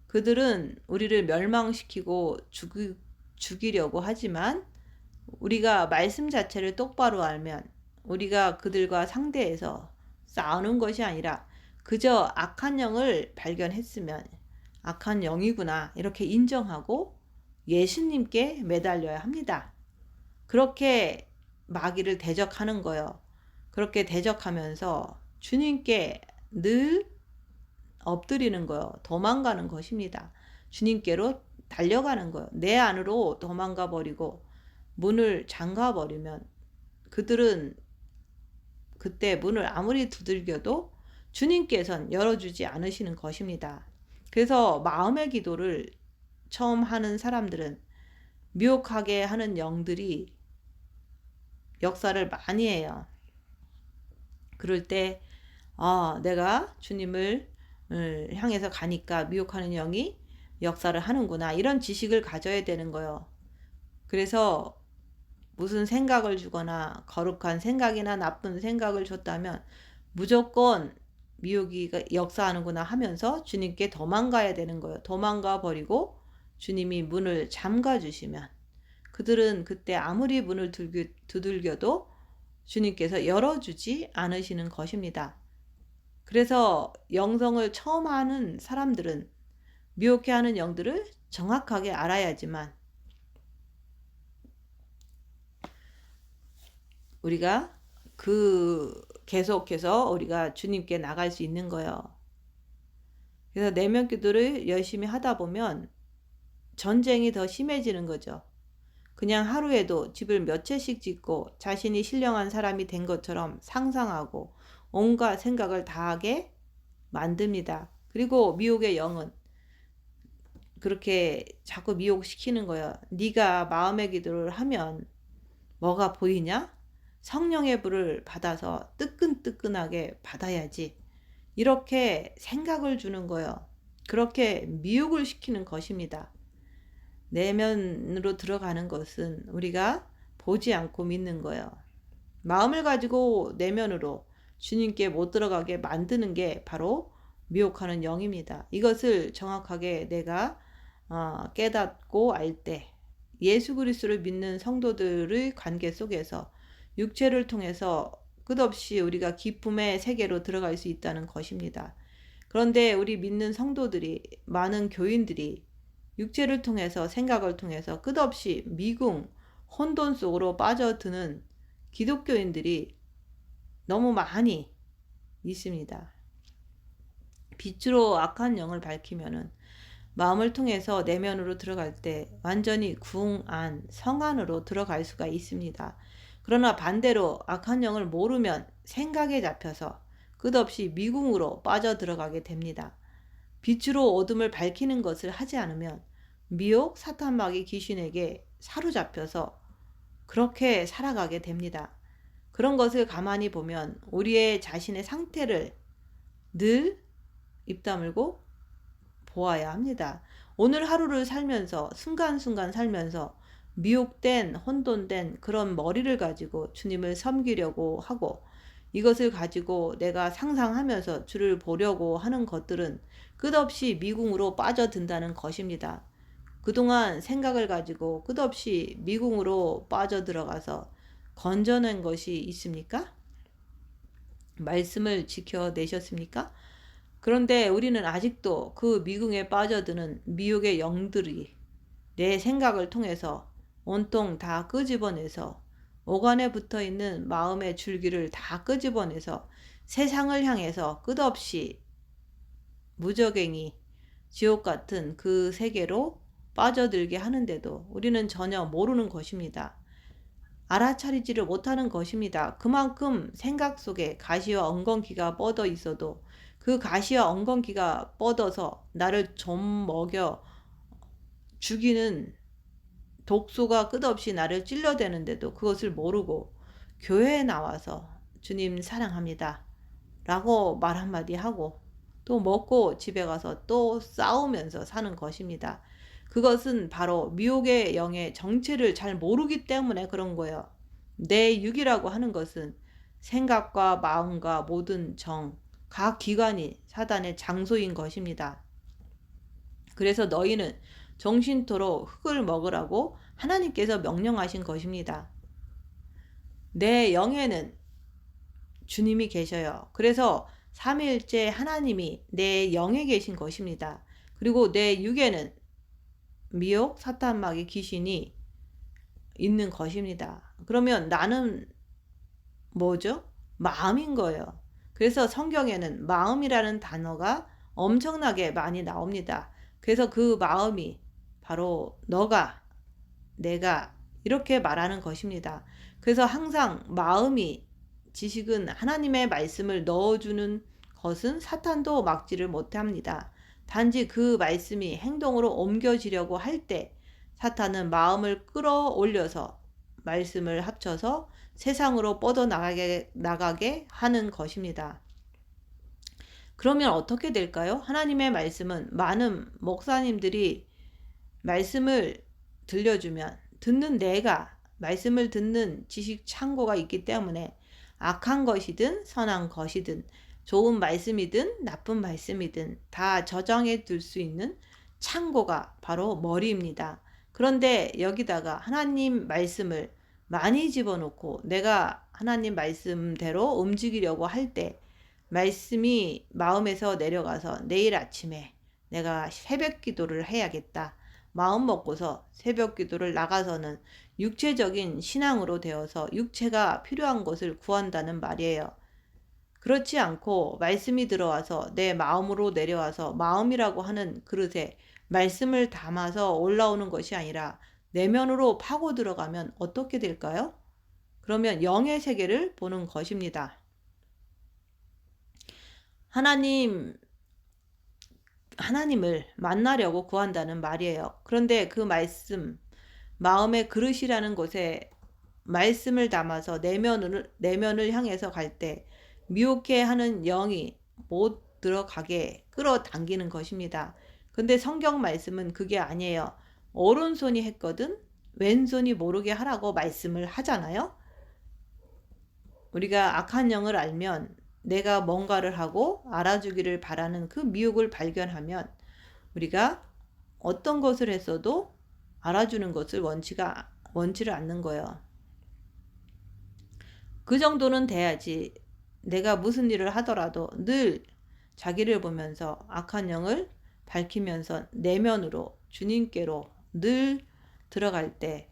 그들은 우리를 멸망시키고 죽이려고 하지만 우리가 말씀 자체를 똑바로 알면 우리가 그들과 상대해서 싸우는 것이 아니라 그저 악한 영을 발견했으면 악한 영이구나 이렇게 인정하고 예수님께 매달려야 합니다. 그렇게 마귀를 대적하는 거예요. 그렇게 대적하면서 주님께 늘 엎드리는 거예요. 도망가는 것입니다. 주님께로 달려가는 거예요. 내 안으로 도망가 버리고 문을 잠가 버리면 그들은 그때 문을 아무리 두들겨도 주님께서는 열어주지 않으시는 것입니다. 그래서 마음의 기도를 처음 하는 사람들은 미혹하게 하는 영들이 역사를 많이 해요. 그럴 때 내가 주님을 향해서 가니까 미혹하는 영이 역사를 하는구나 이런 지식을 가져야 되는 거예요. 그래서 무슨 생각을 주거나 거룩한 생각이나 나쁜 생각을 줬다면 무조건 미혹이 역사하는구나 하면서 주님께 도망가야 되는 거예요. 도망가 버리고 주님이 문을 잠가 주시면 그들은 그때 아무리 문을 두들겨도 주님께서 열어주지 않으시는 것입니다. 그래서 영성을 처음 하는 사람들은 미혹해 하는 영들을 정확하게 알아야지만 우리가 계속해서 우리가 주님께 나갈 수 있는 거예요. 그래서 내면 기도를 열심히 하다 보면 전쟁이 더 심해지는 거죠. 그냥 하루에도 집을 몇 채씩 짓고 자신이 신령한 사람이 된 것처럼 상상하고 온갖 생각을 다 하게 만듭니다. 그리고 미혹의 영은 그렇게 자꾸 미혹시키는 거예요. 네가 마음의 기도를 하면 뭐가 보이냐? 성령의 불을 받아서 뜨끈뜨끈하게 받아야지. 이렇게 생각을 주는 거예요. 그렇게 미혹을 시키는 것입니다. 내면으로 들어가는 것은 우리가 보지 않고 믿는 거예요. 마음을 가지고 내면으로 주님께 못 들어가게 만드는 게 바로 미혹하는 영입니다. 이것을 정확하게 내가 깨닫고 알 때 예수 그리스도를 믿는 성도들의 관계 속에서 육체를 통해서 끝없이 우리가 기쁨의 세계로 들어갈 수 있다는 것입니다. 그런데 우리 믿는 성도들이, 많은 교인들이 육체를 통해서, 생각을 통해서 끝없이 미궁, 혼돈 속으로 빠져드는 기독교인들이 너무 많이 있습니다. 빛으로 악한 영을 밝히면은 마음을 통해서 내면으로 들어갈 때 완전히 궁안, 성안으로 들어갈 수가 있습니다. 그러나 반대로 악한 영을 모르면 생각에 잡혀서 끝없이 미궁으로 빠져 들어가게 됩니다. 빛으로 어둠을 밝히는 것을 하지 않으면 미혹, 사탄마귀 귀신에게 사로잡혀서 그렇게 살아가게 됩니다. 그런 것을 가만히 보면 우리의 자신의 상태를 늘 입 다물고 보아야 합니다. 오늘 하루를 살면서, 순간순간 살면서 미혹된, 혼돈된 그런 머리를 가지고 주님을 섬기려고 하고, 이것을 가지고 내가 상상하면서 주를 보려고 하는 것들은 끝없이 미궁으로 빠져든다는 것입니다. 그동안 생각을 가지고 끝없이 미궁으로 빠져들어가서 건져낸 것이 있습니까? 말씀을 지켜내셨습니까? 그런데 우리는 아직도 그 미궁에 빠져드는 미혹의 영들이 내 생각을 통해서 온통 다 끄집어내서 오간에 붙어있는 마음의 줄기를 다 끄집어내서 세상을 향해서 끝없이 무적행이 지옥 같은 그 세계로 빠져들게 하는데도 우리는 전혀 모르는 것입니다. 알아차리지를 못하는 것입니다. 그만큼 생각 속에 가시와 엉겅퀴가 뻗어 있어도 그 가시와 엉겅퀴가 뻗어서 나를 좀 먹여 죽이는 독소가 끝없이 나를 찔러대는데도 그것을 모르고 교회에 나와서 주님 사랑합니다 라고 말 한마디 하고 또 먹고 집에 가서 또 싸우면서 사는 것입니다. 그것은 바로 미혹의 영의 정체를 잘 모르기 때문에 그런 거예요. 내 육이라고 하는 것은 생각과 마음과 모든 정, 각 기관이 사단의 장소인 것입니다. 그래서 너희는 정신토록 흙을 먹으라고 하나님께서 명령하신 것입니다. 내 영에는 주님이 계셔요. 그래서 삼위일체 하나님이 내 영에 계신 것입니다. 그리고 내 육에는 미혹, 사탄마귀, 귀신이 있는 것입니다. 그러면 나는 뭐죠? 마음인 거예요. 그래서 성경에는 마음이라는 단어가 엄청나게 많이 나옵니다. 그래서 그 마음이 바로 너가, 내가 이렇게 말하는 것입니다. 그래서 항상 마음이, 지식은 하나님의 말씀을 넣어주는 것은 사탄도 막지를 못합니다. 단지 그 말씀이 행동으로 옮겨지려고 할 때 사탄은 마음을 끌어올려서 말씀을 합쳐서 세상으로 뻗어나가게 하는 것입니다. 그러면 어떻게 될까요? 하나님의 말씀은 많은 목사님들이 말씀을 들려주면 듣는 내가, 말씀을 듣는 지식 창고가 있기 때문에 악한 것이든 선한 것이든 좋은 말씀이든 나쁜 말씀이든 다 저장해 둘 수 있는 창고가 바로 머리입니다. 그런데 여기다가 하나님 말씀을 많이 집어넣고 내가 하나님 말씀대로 움직이려고 할 때 말씀이 마음에서 내려가서 내일 아침에 내가 새벽 기도를 해야겠다. 마음 먹고서 새벽 기도를 나가서는 육체적인 신앙으로 되어서 육체가 필요한 것을 구한다는 말이에요. 그렇지 않고 말씀이 들어와서 내 마음으로 내려와서 마음이라고 하는 그릇에 말씀을 담아서 올라오는 것이 아니라 내면으로 파고 들어가면 어떻게 될까요? 그러면 영의 세계를 보는 것입니다. 하나님을 만나려고 구한다는 말이에요. 그런데 그 말씀, 마음의 그릇이라는 곳에 말씀을 담아서 내면을 향해서 갈 때 미혹해 하는 영이 못 들어가게 끌어당기는 것입니다. 근데 성경 말씀은 그게 아니에요. 오른손이 했거든 왼손이 모르게 하라고 말씀을 하잖아요. 우리가 악한 영을 알면 내가 뭔가를 하고 알아주기를 바라는 그 미혹을 발견하면 우리가 어떤 것을 했어도 알아주는 것을 원치를 않는 거예요. 그 정도는 돼야지 내가 무슨 일을 하더라도 늘 자기를 보면서 악한 영을 밝히면서 내면으로 주님께로 늘 들어갈 때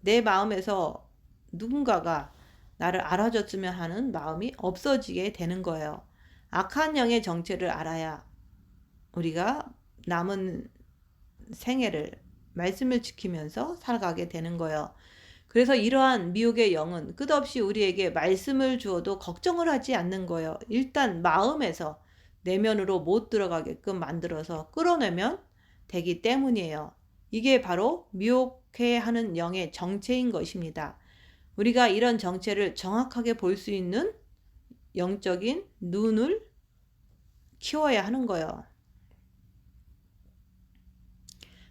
내 마음에서 누군가가 나를 알아줬으면 하는 마음이 없어지게 되는 거예요. 악한 영의 정체를 알아야 우리가 남은 생애를 말씀을 지키면서 살아가게 되는 거예요. 그래서 이러한 미혹의 영은 끝없이 우리에게 말씀을 주어도 걱정을 하지 않는 거예요. 일단 마음에서 내면으로 못 들어가게끔 만들어서 끌어내면 되기 때문이에요. 이게 바로 미혹해 하는 영의 정체인 것입니다. 우리가 이런 정체를 정확하게 볼 수 있는 영적인 눈을 키워야 하는 거예요.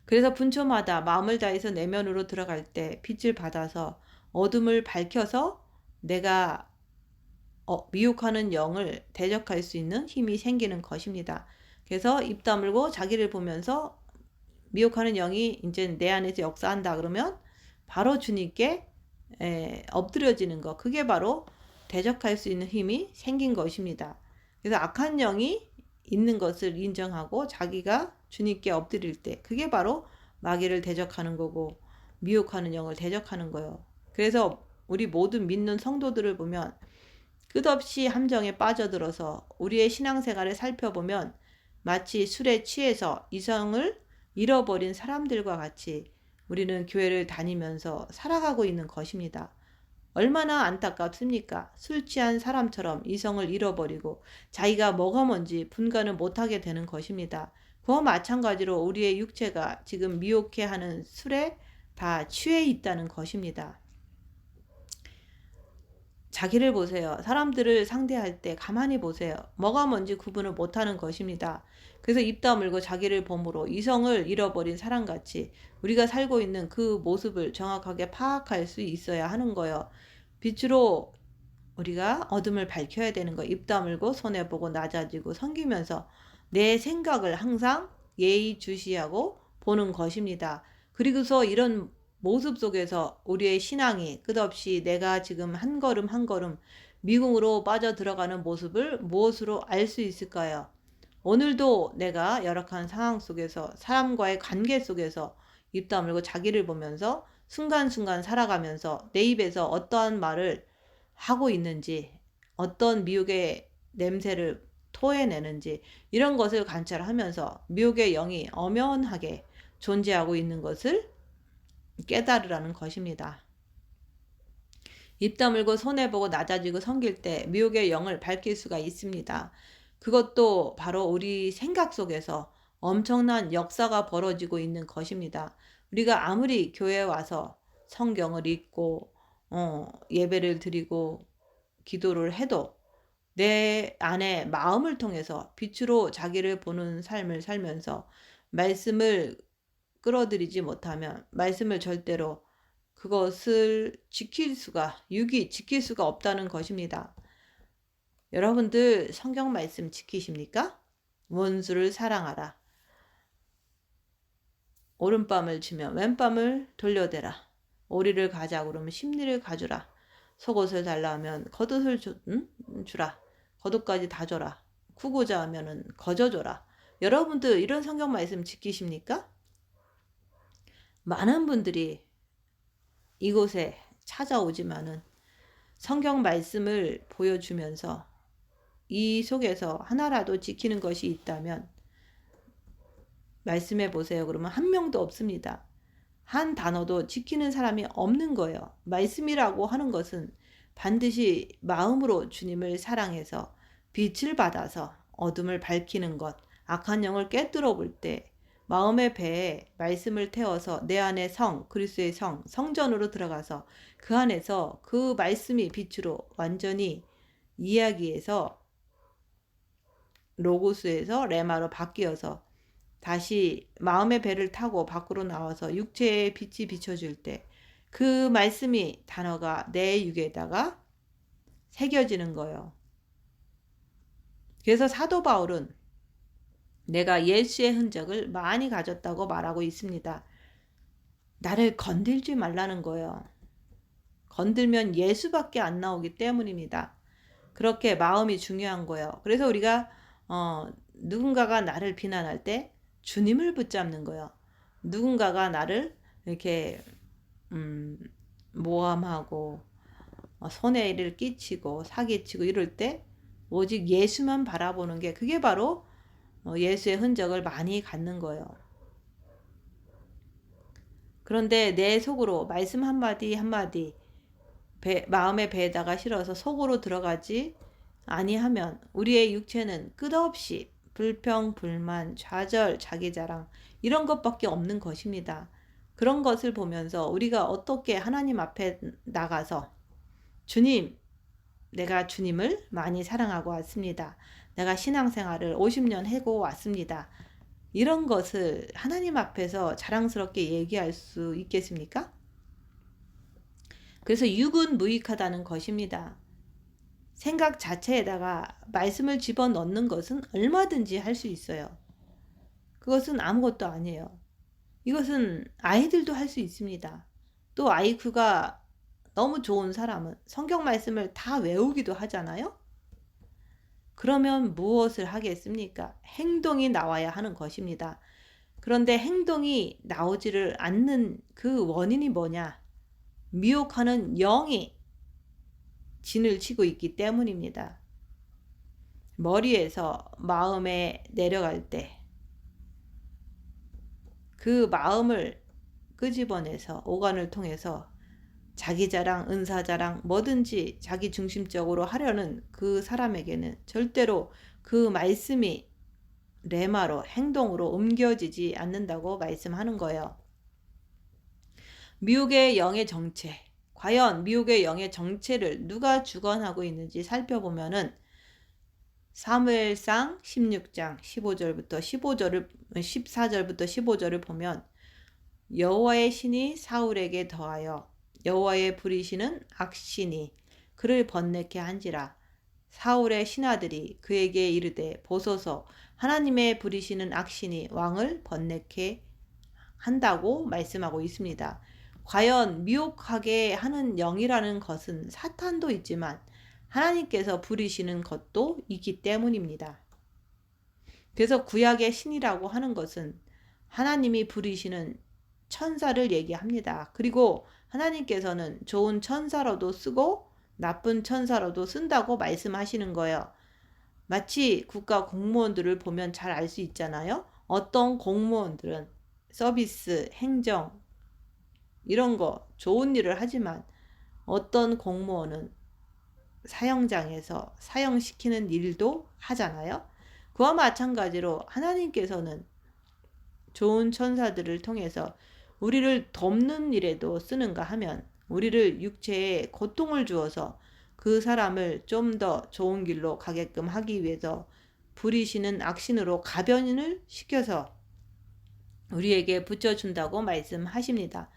그래서 분초마다 마음을 다해서 내면으로 들어갈 때 빛을 받아서 어둠을 밝혀서 내가 미혹하는 영을 대적할 수 있는 힘이 생기는 것입니다. 그래서 입 다물고 자기를 보면서 미혹하는 영이 이제 내 안에서 역사한다 그러면 바로 주님께 엎드려지는 것. 그게 바로 대적할 수 있는 힘이 생긴 것입니다. 그래서 악한 영이 있는 것을 인정하고 자기가 주님께 엎드릴 때 그게 바로 마귀를 대적하는 거고 미혹하는 영을 대적하는 거예요. 그래서 우리 모든 믿는 성도들을 보면 끝없이 함정에 빠져들어서 우리의 신앙생활을 살펴보면 마치 술에 취해서 이성을 잃어버린 사람들과 같이 우리는 교회를 다니면서 살아가고 있는 것입니다. 얼마나 안타깝습니까? 술 취한 사람처럼 이성을 잃어버리고 자기가 뭐가 뭔지 분간을 못하게 되는 것입니다. 그와 마찬가지로 우리의 육체가 지금 미혹해 하는 술에 다 취해 있다는 것입니다. 자기를 보세요. 사람들을 상대할 때 가만히 보세요. 뭐가 뭔지 구분을 못하는 것입니다. 그래서 입 다물고 자기를 보므로 이성을 잃어버린 사람같이 우리가 살고 있는 그 모습을 정확하게 파악할 수 있어야 하는 거예요. 빛으로 우리가 어둠을 밝혀야 되는 거. 입 다물고 손해보고 낮아지고 섬기면서 내 생각을 항상 예의주시하고 보는 것입니다. 그리고서 이런 모습 속에서 우리의 신앙이 끝없이 내가 지금 한 걸음 한 걸음 미궁으로 빠져들어가는 모습을 무엇으로 알 수 있을까요? 오늘도 내가 열악한 상황 속에서 사람과의 관계 속에서 입 다물고 자기를 보면서 순간순간 살아가면서 내 입에서 어떠한 말을 하고 있는지 어떤 미혹의 냄새를 토해내는지 이런 것을 관찰하면서 미혹의 영이 엄연하게 존재하고 있는 것을 깨달으라는 것입니다. 입 다물고 손해보고 낮아지고 섬길 때 미혹의 영을 밝힐 수가 있습니다. 그것도 바로 우리 생각 속에서 엄청난 역사가 벌어지고 있는 것입니다. 우리가 아무리 교회에 와서 성경을 읽고 예배를 드리고 기도를 해도 내 안에 마음을 통해서 빛으로 자기를 보는 삶을 살면서 말씀을 끌어들이지 못하면 말씀을 절대로 그것을 유기 지킬 수가 없다는 것입니다. 여러분들 성경 말씀 지키십니까? 원수를 사랑하라. 오른밤을 주면 왼밤을 돌려대라. 오리를 가자 그러면 심리를 가주라. 속옷을 달라 하면 겉옷을 주라. 겉옷까지 다 줘라. 구고자 하면은 거저줘라. 여러분들 이런 성경 말씀 지키십니까? 많은 분들이 이곳에 찾아오지만은 성경 말씀을 보여주면서 이 속에서 하나라도 지키는 것이 있다면 말씀해 보세요. 그러면 한 명도 없습니다. 한 단어도 지키는 사람이 없는 거예요. 말씀이라고 하는 것은 반드시 마음으로 주님을 사랑해서 빛을 받아서 어둠을 밝히는 것, 악한 영을 깨뜨려 볼 때 마음의 배에 말씀을 태워서 내 안에 그리스도의 성전으로 들어가서 그 안에서 그 말씀이 빛으로 완전히 이야기에서 로고스에서 레마로 바뀌어서 다시 마음의 배를 타고 밖으로 나와서 육체의 빛이 비춰줄 때 그 말씀이 단어가 내 육에다가 새겨지는 거예요. 그래서 사도 바울은 내가 예수의 흔적을 많이 가졌다고 말하고 있습니다. 나를 건들지 말라는 거예요. 건들면 예수밖에 안 나오기 때문입니다. 그렇게 마음이 중요한 거예요. 그래서 우리가 누군가가 나를 비난할 때 주님을 붙잡는 거예요. 누군가가 나를 이렇게 모함하고 손해를 끼치고 사기치고 이럴 때 오직 예수만 바라보는 게 그게 바로 예수의 흔적을 많이 갖는 거예요. 그런데 내 속으로 말씀 한마디 한마디 마음의 배에다가 실어서 속으로 들어가지 아니하면 우리의 육체는 끝없이 불평, 불만, 좌절, 자기자랑 이런 것밖에 없는 것입니다. 그런 것을 보면서 우리가 어떻게 하나님 앞에 나가서 주님, 내가 주님을 많이 사랑하고 왔습니다. 내가 신앙생활을 50년 해고 왔습니다. 이런 것을 하나님 앞에서 자랑스럽게 얘기할 수 있겠습니까? 그래서 육은 무익하다는 것입니다. 생각 자체에다가 말씀을 집어넣는 것은 얼마든지 할 수 있어요. 그것은 아무것도 아니에요. 이것은 아이들도 할 수 있습니다. 또 IQ가 너무 좋은 사람은 성경 말씀을 다 외우기도 하잖아요. 그러면 무엇을 하겠습니까? 행동이 나와야 하는 것입니다. 그런데 행동이 나오지를 않는 그 원인이 뭐냐? 미혹하는 영이 진을 치고 있기 때문입니다. 머리에서 마음에 내려갈 때 그 마음을 끄집어내서 오간을 통해서 자기 자랑, 은사 자랑, 뭐든지 자기 중심적으로 하려는 그 사람에게는 절대로 그 말씀이 레마로 행동으로 옮겨지지 않는다고 말씀하는 거예요. 미혹의 영의 정체. 과연 미혹의 영의 정체를 누가 주관하고 있는지 살펴보면은 사무엘상 16장 15절부터 14절부터 15절을 보면 여호와의 신이 사울에게 더하여 여호와의 부리시는 악신이 그를 번뇌케 한지라. 사울의 신하들이 그에게 이르되 보소서 하나님의 부리시는 악신이 왕을 번뇌케 한다고 말씀하고 있습니다. 과연 미혹하게 하는 영이라는 것은 사탄도 있지만 하나님께서 부리시는 것도 있기 때문입니다. 그래서 구약의 신이라고 하는 것은 하나님이 부리시는 천사를 얘기합니다. 그리고 하나님께서는 좋은 천사로도 쓰고 나쁜 천사로도 쓴다고 말씀하시는 거예요. 마치 국가 공무원들을 보면 잘 알 수 있잖아요. 어떤 공무원들은 서비스, 행정 이런 거 좋은 일을 하지만 어떤 공무원은 사형장에서 사형시키는 일도 하잖아요. 그와 마찬가지로 하나님께서는 좋은 천사들을 통해서 우리를 돕는 일에도 쓰는가 하면 우리를 육체에 고통을 주어서 그 사람을 좀 더 좋은 길로 가게끔 하기 위해서 부리시는 악신으로 가변을 시켜서 우리에게 붙여준다고 말씀하십니다.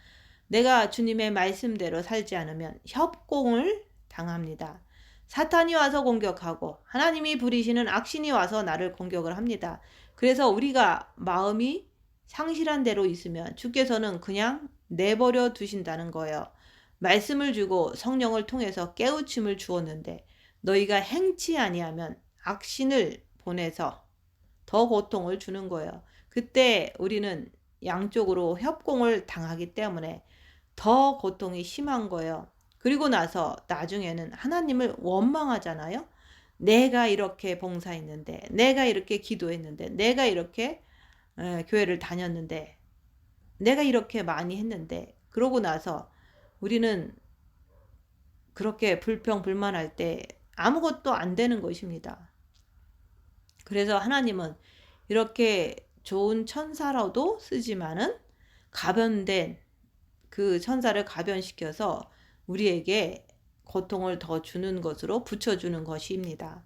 내가 주님의 말씀대로 살지 않으면 협공을 당합니다. 사탄이 와서 공격하고 하나님이 부리시는 악신이 와서 나를 공격을 합니다. 그래서 우리가 마음이 상실한 대로 있으면 주께서는 그냥 내버려 두신다는 거예요. 말씀을 주고 성령을 통해서 깨우침을 주었는데 너희가 행치 아니하면 악신을 보내서 더 고통을 주는 거예요. 그때 우리는 양쪽으로 협공을 당하기 때문에 더 고통이 심한 거예요. 그리고 나서 나중에는 하나님을 원망하잖아요. 내가 이렇게 봉사했는데, 내가 이렇게 기도했는데, 내가 이렇게 교회를 다녔는데, 내가 이렇게 많이 했는데, 그러고 나서 우리는 그렇게 불평불만할 때 아무것도 안 되는 것입니다. 그래서 하나님은 이렇게 좋은 천사라도 쓰지만은 가변된 그 천사를 가변시켜서 우리에게 고통을 더 주는 것으로 붙여주는 것입니다.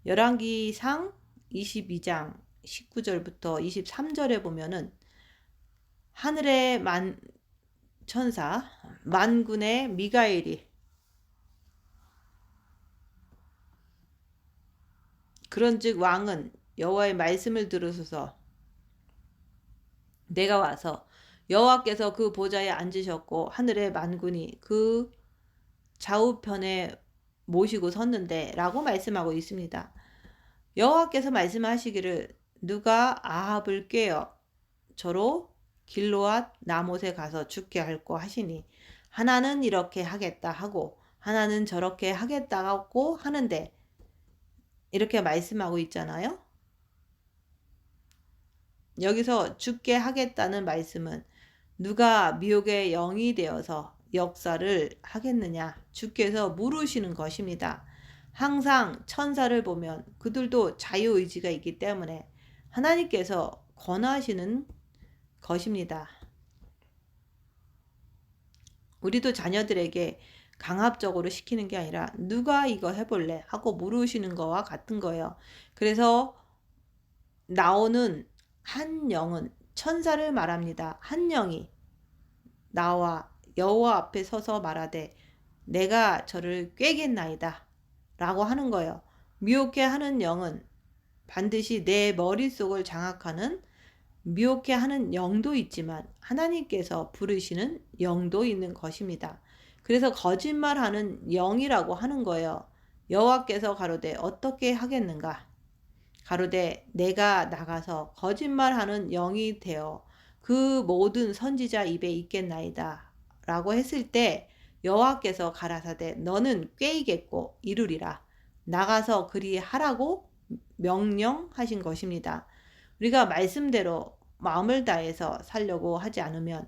열왕기상 22장 19절부터 23절에 보면은 하늘의 천사 만군의 미가엘이 그런즉 왕은 여호와의 말씀을 들으소서 내가 와서 여호와께서 그 보좌에 앉으셨고 하늘의 만군이 그 좌우편에 모시고 섰는데 라고 말씀하고 있습니다. 여호와께서 말씀하시기를 누가 아합을 꾀어 저로 길로앗 나못에 가서 죽게 할꼬 하시니 하나는 이렇게 하겠다 하고 하나는 저렇게 하겠다고 하는데 이렇게 말씀하고 있잖아요. 여기서 죽게 하겠다는 말씀은 누가 미혹의 영이 되어서 역사를 하겠느냐 주께서 물으시는 것입니다. 항상 천사를 보면 그들도 자유의지가 있기 때문에 하나님께서 권하시는 것입니다. 우리도 자녀들에게 강압적으로 시키는 게 아니라 누가 이거 해볼래 하고 물으시는 거와 같은 거예요. 그래서 나오는 한 영은 천사를 말합니다. 한 영이 나와 여호와 앞에 서서 말하되 내가 저를 꾀겠나이다 라고 하는 거예요. 미혹해 하는 영은 반드시 내 머릿속을 장악하는 미혹해 하는 영도 있지만 하나님께서 부르시는 영도 있는 것입니다. 그래서 거짓말하는 영이라고 하는 거예요. 여호와께서 가로되 어떻게 하겠는가? 가로되 내가 나가서 거짓말하는 영이 되어 그 모든 선지자 입에 있겠나이다 라고 했을 때 여호와께서 가라사대 너는 꾀이겠고 이루리라 나가서 그리 하라고 명령하신 것입니다. 우리가 말씀대로 마음을 다해서 살려고 하지 않으면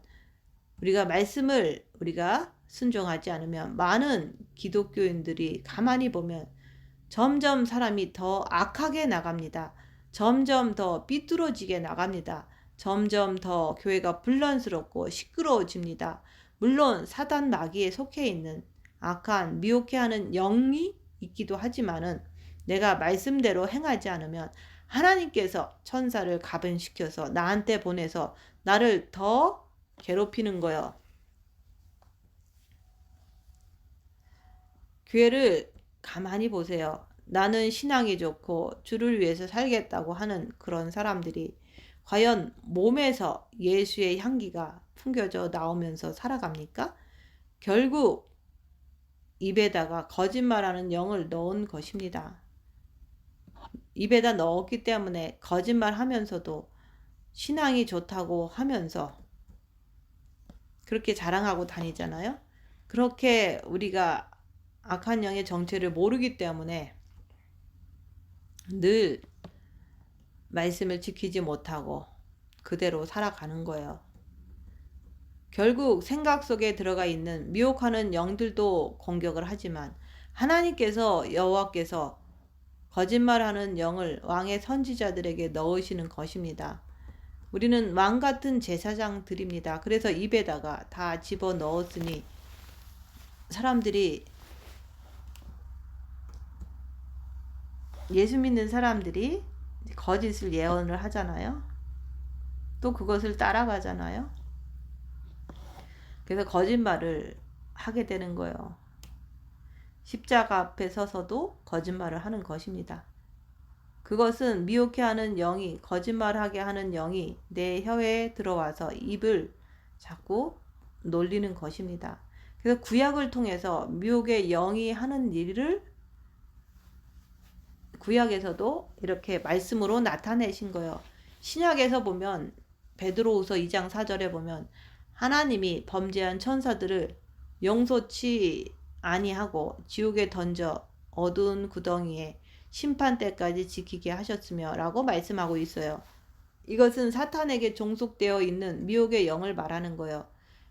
우리가 말씀을 우리가 순종하지 않으면 많은 기독교인들이 가만히 보면 점점 사람이 더 악하게 나갑니다. 점점 더 삐뚤어지게 나갑니다. 점점 더 교회가 분란스럽고 시끄러워집니다. 물론 사단 마귀에 속해 있는 악한 미혹해 하는 영이 있기도 하지만은 내가 말씀대로 행하지 않으면 하나님께서 천사를 가변시켜서 나한테 보내서 나를 더 괴롭히는 거예요. 교회를 가만히 보세요. 나는 신앙이 좋고 주를 위해서 살겠다고 하는 그런 사람들이 과연 몸에서 예수의 향기가 풍겨져 나오면서 살아갑니까? 결국 입에다가 거짓말하는 영을 넣은 것입니다. 입에다 넣었기 때문에 거짓말하면서도 신앙이 좋다고 하면서 그렇게 자랑하고 다니잖아요. 그렇게 우리가 악한 영의 정체를 모르기 때문에 늘 말씀을 지키지 못하고 그대로 살아가는 거예요. 결국 생각 속에 들어가 있는 미혹하는 영들도 공격을 하지만 하나님께서 여호와께서 거짓말하는 영을 왕의 선지자들에게 넣으시는 것입니다. 우리는 왕 같은 제사장들입니다. 그래서 입에다가 다 집어 넣었으니 사람들이 예수 믿는 사람들이 거짓을 예언을 하잖아요. 또 그것을 따라가잖아요. 그래서 거짓말을 하게 되는 거예요. 십자가 앞에 서서도 거짓말을 하는 것입니다. 그것은 미혹해 하는 영이 거짓말하게 하는 영이 내 혀에 들어와서 입을 자꾸 놀리는 것입니다. 그래서 구약을 통해서 미혹의 영이 하는 일을 구약에서도 이렇게 말씀으로 나타내신 거예요. 신약에서 보면 베드로후서 2장 4절에 보면 하나님이 범죄한 천사들을 용서치 아니하고 지옥에 던져 어두운 구덩이에 심판 때까지 지키게 하셨으며 라고 말씀하고 있어요. 이것은 사탄에게 종속되어 있는 미혹의 영을 말하는 거예요.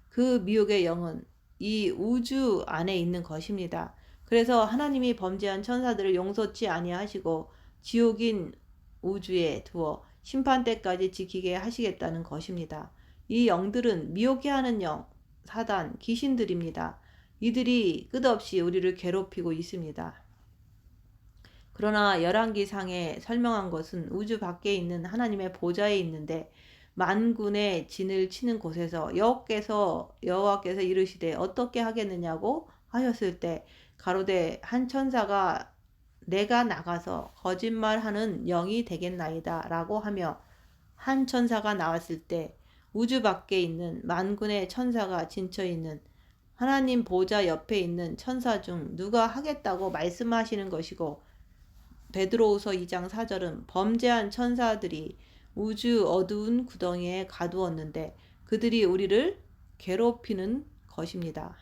그 미혹의 영은 이 우주 안에 있는 것입니다. 그래서 하나님이 범죄한 천사들을 용서치 아니하시고 지옥인 우주에 두어 심판 때까지 지키게 하시겠다는 것입니다. 이 영들은 미혹해 하는 영, 사단, 귀신들입니다. 이들이 끝없이 우리를 괴롭히고 있습니다. 그러나 열왕기상에 설명한 것은 우주 밖에 있는 하나님의 보좌에 있는데 만군의 진을 치는 곳에서 여호와께서 이르시되 어떻게 하겠느냐고 하셨을 때 가로되 한 천사가 내가 나가서 거짓말하는 영이 되겠나이다 라고 하며 한 천사가 나왔을 때 우주 밖에 있는 만군의 천사가 진쳐 있는 하나님 보좌 옆에 있는 천사 중 누가 하겠다고 말씀하시는 것이고, 베드로후서 2장 4절은 범죄한 천사들이 우주 어두운 구덩이에 가두었는데 그들이 우리를 괴롭히는 것입니다.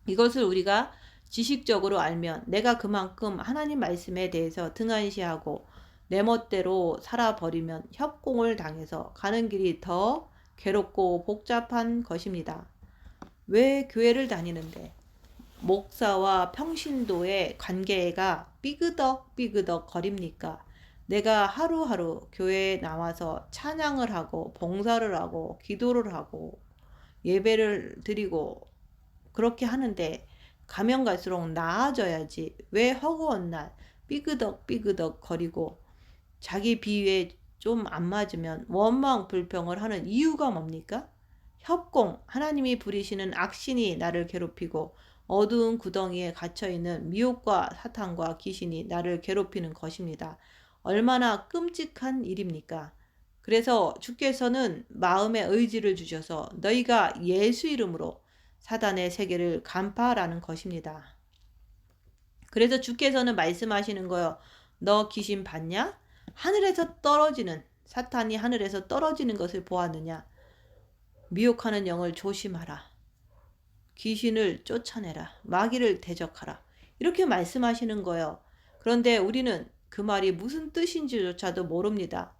이것을 우리가 지식적으로 알면 내가 그만큼 하나님 말씀에 대해서 등한시하고 내 멋대로 살아버리면 협공을 당해서 가는 길이 더 괴롭고 복잡한 것입니다. 왜 교회를 다니는데 목사와 평신도의 관계가 삐그덕 거립니까? 내가 하루하루 교회에 나와서 찬양을 하고 봉사를 하고 기도를 하고 예배를 드리고 그렇게 하는데 가면 갈수록 나아져야지 왜 허구한 날 삐그덕 거리고 자기 비위에 좀 안 맞으면 원망 불평을 하는 이유가 뭡니까? 협공, 하나님이 부리시는 악신이 나를 괴롭히고 어두운 구덩이에 갇혀있는 미혹과 사탄과 귀신이 나를 괴롭히는 것입니다. 얼마나 끔찍한 일입니까? 그래서 주께서는 마음의 의지를 주셔서 너희가 예수 이름으로 사단의 세계를 간파하라는 것입니다. 그래서 주께서는 말씀하시는 거요. 너 귀신 봤냐? 하늘에서 떨어지는, 사탄이 하늘에서 떨어지는 것을 보았느냐? 미혹하는 영을 조심하라. 귀신을 쫓아내라. 마귀를 대적하라. 이렇게 말씀하시는 거예요. 그런데 우리는 그 말이 무슨 뜻인지조차도 모릅니다.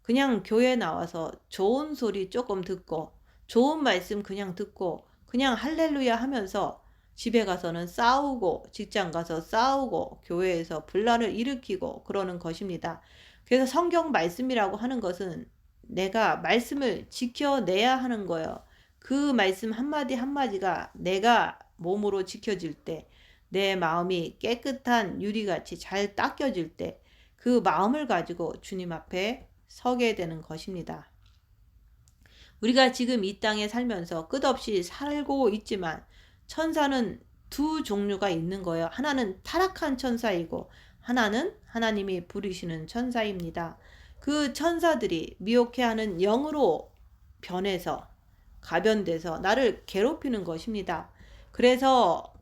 그냥 교회 나와서 좋은 소리 조금 듣고 좋은 말씀 그냥 듣고 그냥 할렐루야 하면서 집에 가서는 싸우고 직장 가서 싸우고 교회에서 분란을 일으키고 그러는 것입니다. 그래서 성경 말씀이라고 하는 것은 내가 말씀을 지켜내야 하는 거예요. 그 말씀 한마디 한마디가 내가 몸으로 지켜질 때, 내 마음이 깨끗한 유리같이 잘 닦여질 때 그 마음을 가지고 주님 앞에 서게 되는 것입니다. 우리가 지금 이 땅에 살면서 끝없이 살고 있지만 천사는 두 종류가 있는 거예요. 하나는 타락한 천사이고 하나는 하나님이 부르시는 천사입니다. 그 천사들이 미혹해하는 영으로 변해서 가변돼서 나를 괴롭히는 것입니다. 그래서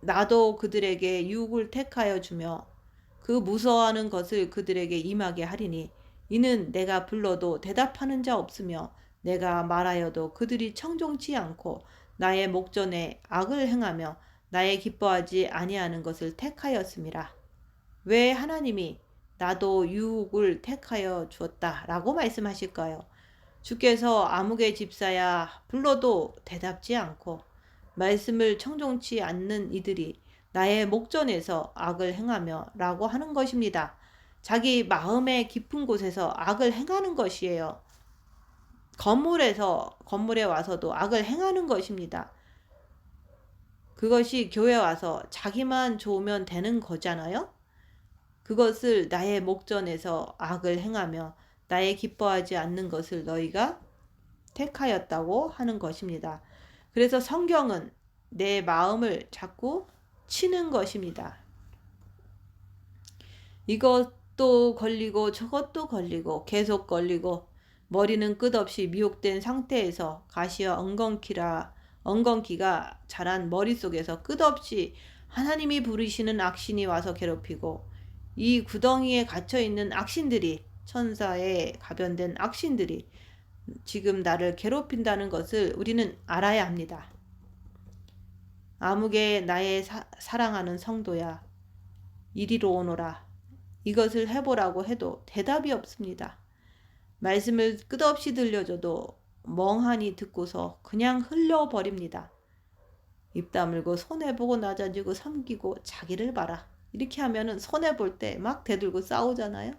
나도 그들에게 유혹을 택하여 주며 그 무서워하는 것을 그들에게 임하게 하리니 이는 내가 불러도 대답하는 자 없으며 내가 말하여도 그들이 청종치 않고 나의 목전에 악을 행하며 나의 기뻐하지 아니하는 것을 택하였음이라. 왜 하나님이 나도 유혹을 택하여 주었다라고 말씀하실까요? 주께서 아무개 집사야 불러도 대답지 않고 말씀을 청종치 않는 이들이 나의 목전에서 악을 행하며 라고 하는 것입니다. 자기 마음의 깊은 곳에서 악을 행하는 것이에요. 건물에 와서도 악을 행하는 것입니다. 그것이 교회 와서 자기만 좋으면 되는 거잖아요. 그것을 나의 목전에서 악을 행하며 나의 기뻐하지 않는 것을 너희가 택하였다고 하는 것입니다. 그래서 성경은 내 마음을 자꾸 치는 것입니다. 이것도 걸리고 저것도 걸리고 계속 걸리고 머리는 끝없이 미혹된 상태에서 가시와 엉겅퀴가 자란 머릿속에서 끝없이 하나님이 부르시는 악신이 와서 괴롭히고 이 구덩이에 갇혀있는 악신들이 천사에 가변된 악신들이 지금 나를 괴롭힌다는 것을 우리는 알아야 합니다. 아무개 나의 사랑하는 성도야 이리로 오너라. 이것을 해보라고 해도 대답이 없습니다. 말씀을 끝없이 들려줘도 멍하니 듣고서 그냥 흘려버립니다. 입 다물고 손해보고 낮아지고 섬기고 자기를 봐라. 이렇게 하면은 손해볼 때 막 대들고 싸우잖아요.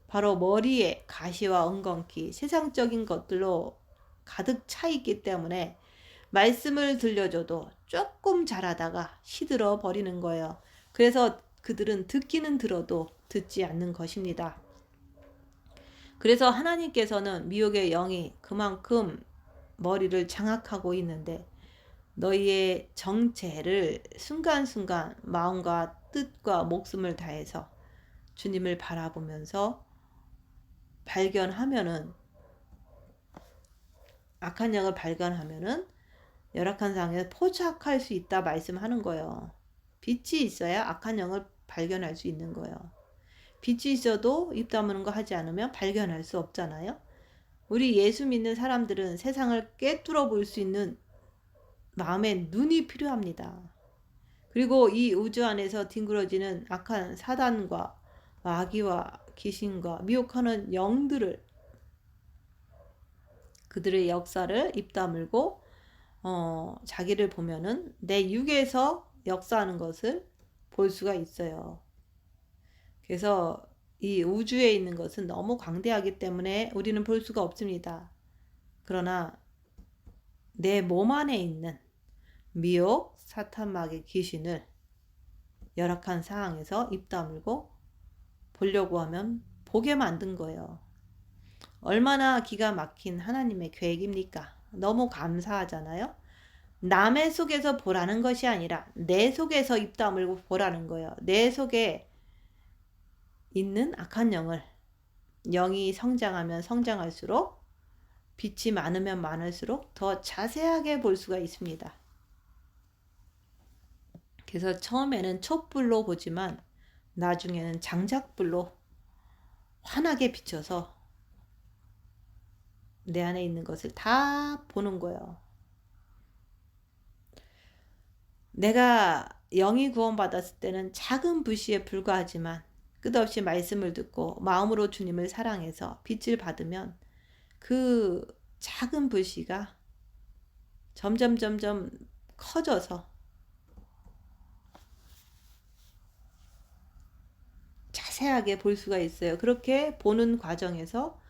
바로 머리에 가시와 엉겅퀴 세상적인 것들로 가득 차 있기 때문에 말씀을 들려줘도 조금 잘하다가 시들어 버리는 거예요. 그래서 그들은 듣기는 들어도 듣지 않는 것입니다. 그래서 하나님께서는 미혹의 영이 그만큼 머리를 장악하고 있는데 너희의 정체를 순간순간 마음과 뜻과 목숨을 다해서 주님을 바라보면서 발견하면은, 악한 영을 발견하면은 열악한 상황에서 포착할 수 있다 말씀하는 거예요. 빛이 있어야 악한 영을 발견할 수 있는 거예요. 빛이 있어도 입 다무는 거 하지 않으면 발견할 수 없잖아요. 우리 예수 믿는 사람들은 세상을 꿰뚫어 볼 수 있는 마음의 눈이 필요합니다. 그리고 이 우주 안에서 뒹굴어지는 악한 사단과 마귀와 귀신과 미혹하는 영들을, 그들의 역사를 입 다물고 자기를 보면은 내 육에서 역사하는 것을 볼 수가 있어요. 그래서 이 우주에 있는 것은 너무 광대하기 때문에 우리는 볼 수가 없습니다. 그러나 내 몸 안에 있는 미혹, 사탄, 마귀, 귀신을 열악한 상황에서 입 다물고 보려고 하면 보게 만든 거예요. 얼마나 기가 막힌 하나님의 계획입니까? 너무 감사하잖아요. 남의 속에서 보라는 것이 아니라 내 속에서 입 다물고 보라는 거예요. 내 속에 있는 악한 영을, 영이 성장하면 성장할수록, 빛이 많으면 많을수록 더 자세하게 볼 수가 있습니다. 그래서 처음에는 촛불로 보지만 나중에는 장작불로 환하게 비춰서 내 안에 있는 것을 다 보는 거예요. 내가 영이 구원받았을 때는 작은 불씨에 불과하지만 끝없이 말씀을 듣고 마음으로 주님을 사랑해서 빛을 받으면 그 작은 불씨가 점점 커져서 자세하게 볼 수가 있어요. 그렇게 보는 과정에서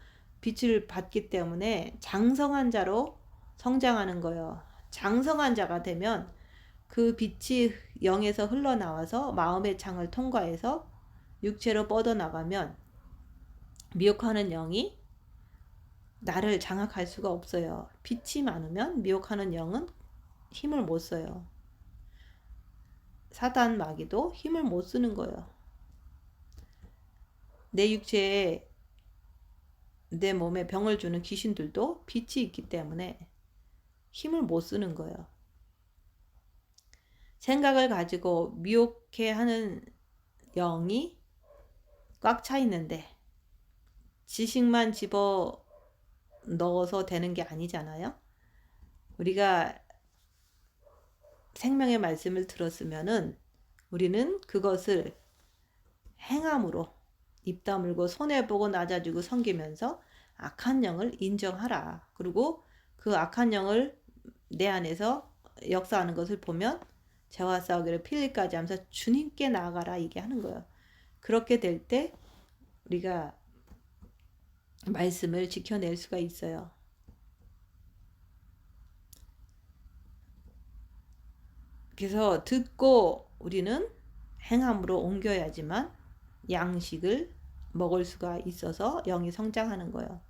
빛을 받기 때문에 장성한 자로 성장하는 거예요. 장성한 자가 되면 그 빛이 영에서 흘러나와서 마음의 창을 통과해서 육체로 뻗어나가면 미혹하는 영이 나를 장악할 수가 없어요. 빛이 많으면 미혹하는 영은 힘을 못 써요. 사단 마귀도 힘을 못 쓰는 거예요. 내 육체에, 내 몸에 병을 주는 귀신들도 빛이 있기 때문에 힘을 못 쓰는 거예요. 생각을 가지고 미혹해 하는 영이 꽉 차 있는데 지식만 집어 넣어서 되는 게 아니잖아요. 우리가 생명의 말씀을 들었으면은 우리는 그것을 행함으로 입 다물고 손해보고 낮아지고 섬기면서 악한 영을 인정하라. 그리고 그 악한 영을 내 안에서 역사하는 것을 보면 죄와 싸우기를 필리까지 하면서 주님께 나아가라 얘기하는 거예요. 그렇게 될 때 우리가 말씀을 지켜낼 수가 있어요. 그래서 듣고 우리는 행함으로 옮겨야지만 양식을 먹을 수가 있어서 영이 성장하는 거예요.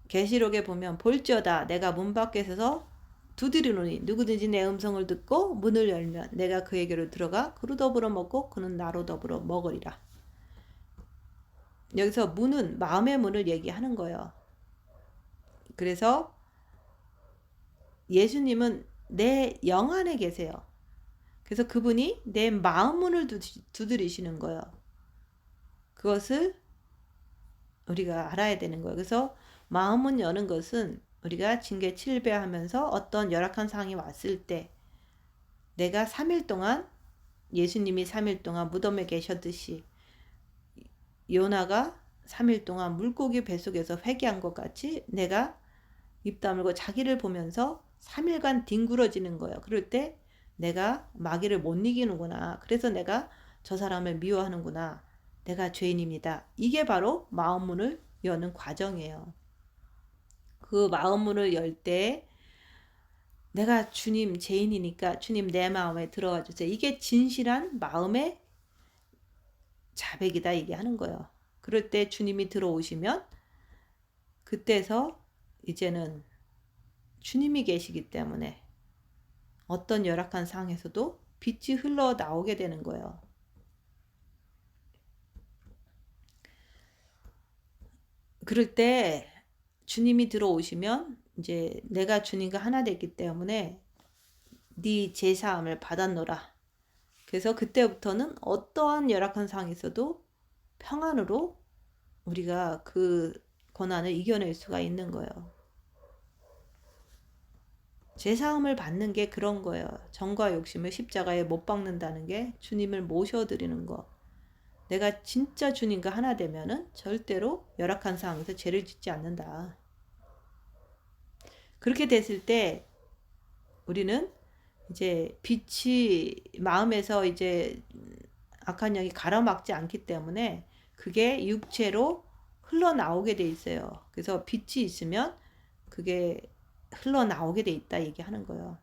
계시록에 보면 볼지어다 내가 문 밖에 서서 두드리노니 누구든지 내 음성을 듣고 문을 열면 내가 그에게로 들어가 그로 더불어 먹고 그는 나로 더불어 먹으리라. 여기서 문은 마음의 문을 얘기하는 거예요. 그래서 예수님은 내 영 안에 계세요. 그래서 그분이 내 마음 문을 두드리시는 거예요. 그것을 우리가 알아야 되는 거예요. 그래서 마음문 여는 것은 우리가 징계 7배 하면서 어떤 열악한 상황이 왔을 때 내가 3일 동안, 예수님이 3일 동안 무덤에 계셨듯이 요나가 3일 동안 물고기 뱃속에서 회개한 것 같이 내가 입 다물고 자기를 보면서 3일간 뒹굴어지는 거예요. 그럴 때 내가 마귀를 못 이기는구나. 그래서 내가 저 사람을 미워하는구나. 내가 죄인입니다. 이게 바로 마음문을 여는 과정이에요. 그 마음문을 열 때 내가 주님 죄인이니까 주님 내 마음에 들어와 주세요. 이게 진실한 마음의 자백이다 이게 하는 거예요. 그럴 때 주님이 들어오시면 그때서 이제는 주님이 계시기 때문에 어떤 열악한 상황에서도 빛이 흘러나오게 되는 거예요. 그럴 때 주님이 들어오시면 이제 내가 주님과 하나 됐기 때문에 네 제사함을 받았노라. 그래서 그때부터는 어떠한 열악한 상황에서도 평안으로 우리가 그 고난을 이겨낼 수가 있는 거예요. 제사함을 받는 게 그런 거예요. 정과 욕심을 십자가에 못 박는다는 게 주님을 모셔드리는 거. 내가 진짜 주님과 하나 되면은 절대로 열악한 상황에서 죄를 짓지 않는다. 그렇게 됐을 때 우리는 이제 빛이 마음에서 이제 악한 영이 가로막지 않기 때문에 그게 육체로 흘러나오게 돼 있어요. 그래서 빛이 있으면 그게 흘러나오게 돼 있다 얘기하는 거예요.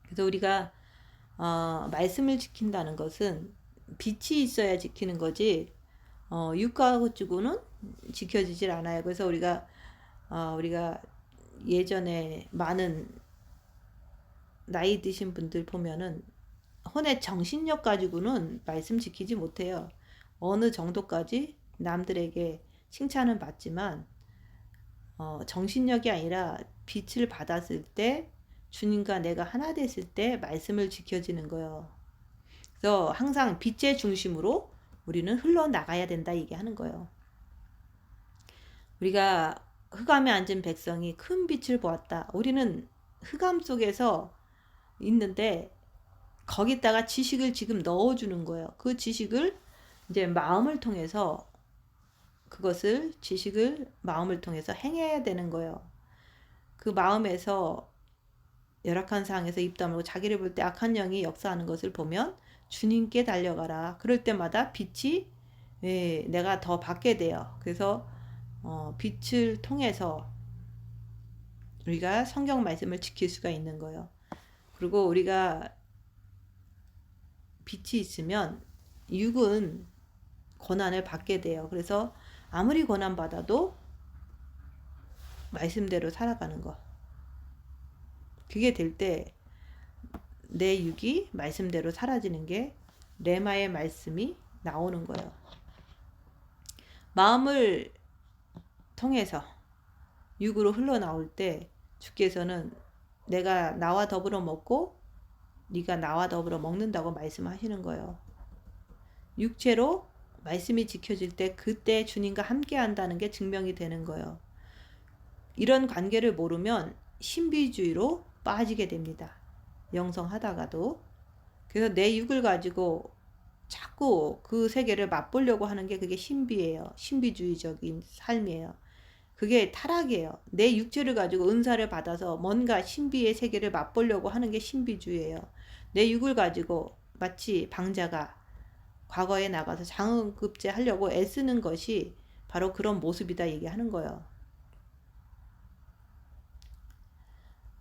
그래서 우리가 말씀을 지킨다는 것은 빛이 있어야 지키는 거지 육가지고는 지켜지질 않아요. 그래서 우리가 예전에 많은 나이 드신 분들 보면은 혼의 정신력 가지고는 말씀 지키지 못해요. 어느 정도까지 남들에게 칭찬은 받지만 정신력이 아니라 빛을 받았을 때 주님과 내가 하나 됐을 때 말씀을 지켜지는 거예요. 그래서 항상 빛의 중심으로 우리는 흘러나가야 된다 얘기하는 거예요. 우리가 흑암에 앉은 백성이 큰 빛을 보았다. 우리는 흑암 속에서 있는데 거기다가 지식을 지금 넣어주는 거예요. 그 지식을 이제 마음을 통해서 지식을 마음을 통해서 행해야 되는 거예요. 그 마음에서 열악한 상황에서 입 다물고 자기를 볼 때 악한 영이 역사하는 것을 보면 주님께 달려가라. 그럴 때마다 빛이 내가 더 받게 돼요. 그래서 빛을 통해서 우리가 성경 말씀을 지킬 수가 있는 거예요. 그리고 우리가 빛이 있으면 육은 고난을 받게 돼요. 그래서 아무리 고난 받아도 말씀대로 살아가는 거. 그게 될 때 내 육이 말씀대로 사라지는 게 레마의 말씀이 나오는 거예요. 마음을 통해서 육으로 흘러나올 때 주께서는 내가 나와 더불어 먹고 네가 나와 더불어 먹는다고 말씀하시는 거예요. 육체로 말씀이 지켜질 때 그때 주님과 함께 한다는 게 증명이 되는 거예요. 이런 관계를 모르면 신비주의로 빠지게 됩니다. 영성하다가도. 그래서 내 육을 가지고 자꾸 그 세계를 맛보려고 하는 게 그게 신비예요. 신비주의적인 삶이에요. 그게 타락이에요. 내 육체를 가지고 은사를 받아서 뭔가 신비의 세계를 맛보려고 하는 게 신비주의예요. 내 육을 가지고 마치 방자가 과거에 나가서 장흥급제 하려고 애쓰는 것이 바로 그런 모습이다 얘기하는 거예요.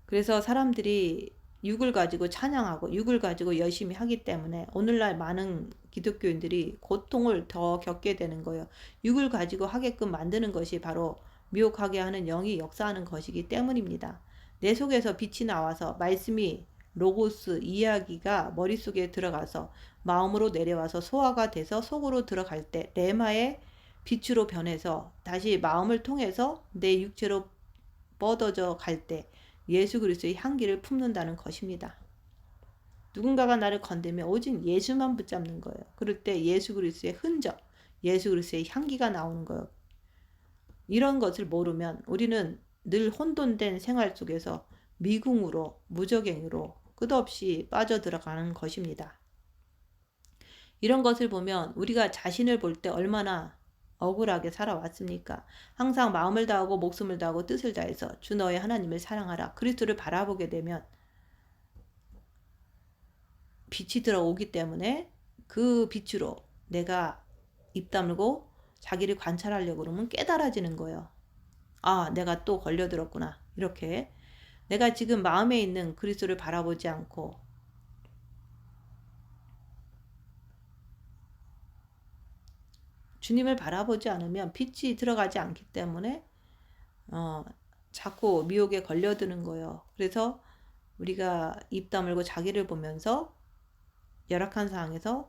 그래서 사람들이 육을 가지고 찬양하고 육을 가지고 열심히 하기 때문에 오늘날 많은 기독교인들이 고통을 더 겪게 되는 거예요. 육을 가지고 하게끔 만드는 것이 바로 미혹하게 하는 영이 역사하는 것이기 때문입니다. 내 속에서 빛이 나와서 말씀이 로고스 이야기가 머릿속에 들어가서 마음으로 내려와서 소화가 돼서 속으로 들어갈 때 레마의 빛으로 변해서 다시 마음을 통해서 내 육체로 뻗어져 갈 때 예수 그리스도의 향기를 품는다는 것입니다. 누군가가 나를 건들면 오직 예수만 붙잡는 거예요. 그럴 때 예수 그리스도의 흔적, 예수 그리스도의 향기가 나오는 거예요. 이런 것을 모르면 우리는 늘 혼돈된 생활 속에서 미궁으로 무적행으로 끝없이 빠져들어가는 것입니다. 이런 것을 보면 우리가 자신을 볼 때 얼마나 억울하게 살아왔습니까? 항상 마음을 다하고 목숨을 다하고 뜻을 다해서 주 너의 하나님을 사랑하라. 그리스도를 바라보게 되면 빛이 들어오기 때문에 그 빛으로 내가 입 다물고 자기를 관찰하려고 그러면 깨달아지는 거예요. 아, 내가 또 걸려들었구나. 이렇게 내가 지금 마음에 있는 그리스도를 바라보지 않고 주님을 바라보지 않으면 빛이 들어가지 않기 때문에 자꾸 미혹에 걸려드는 거예요. 그래서 우리가 입 다물고 자기를 보면서 열악한 상황에서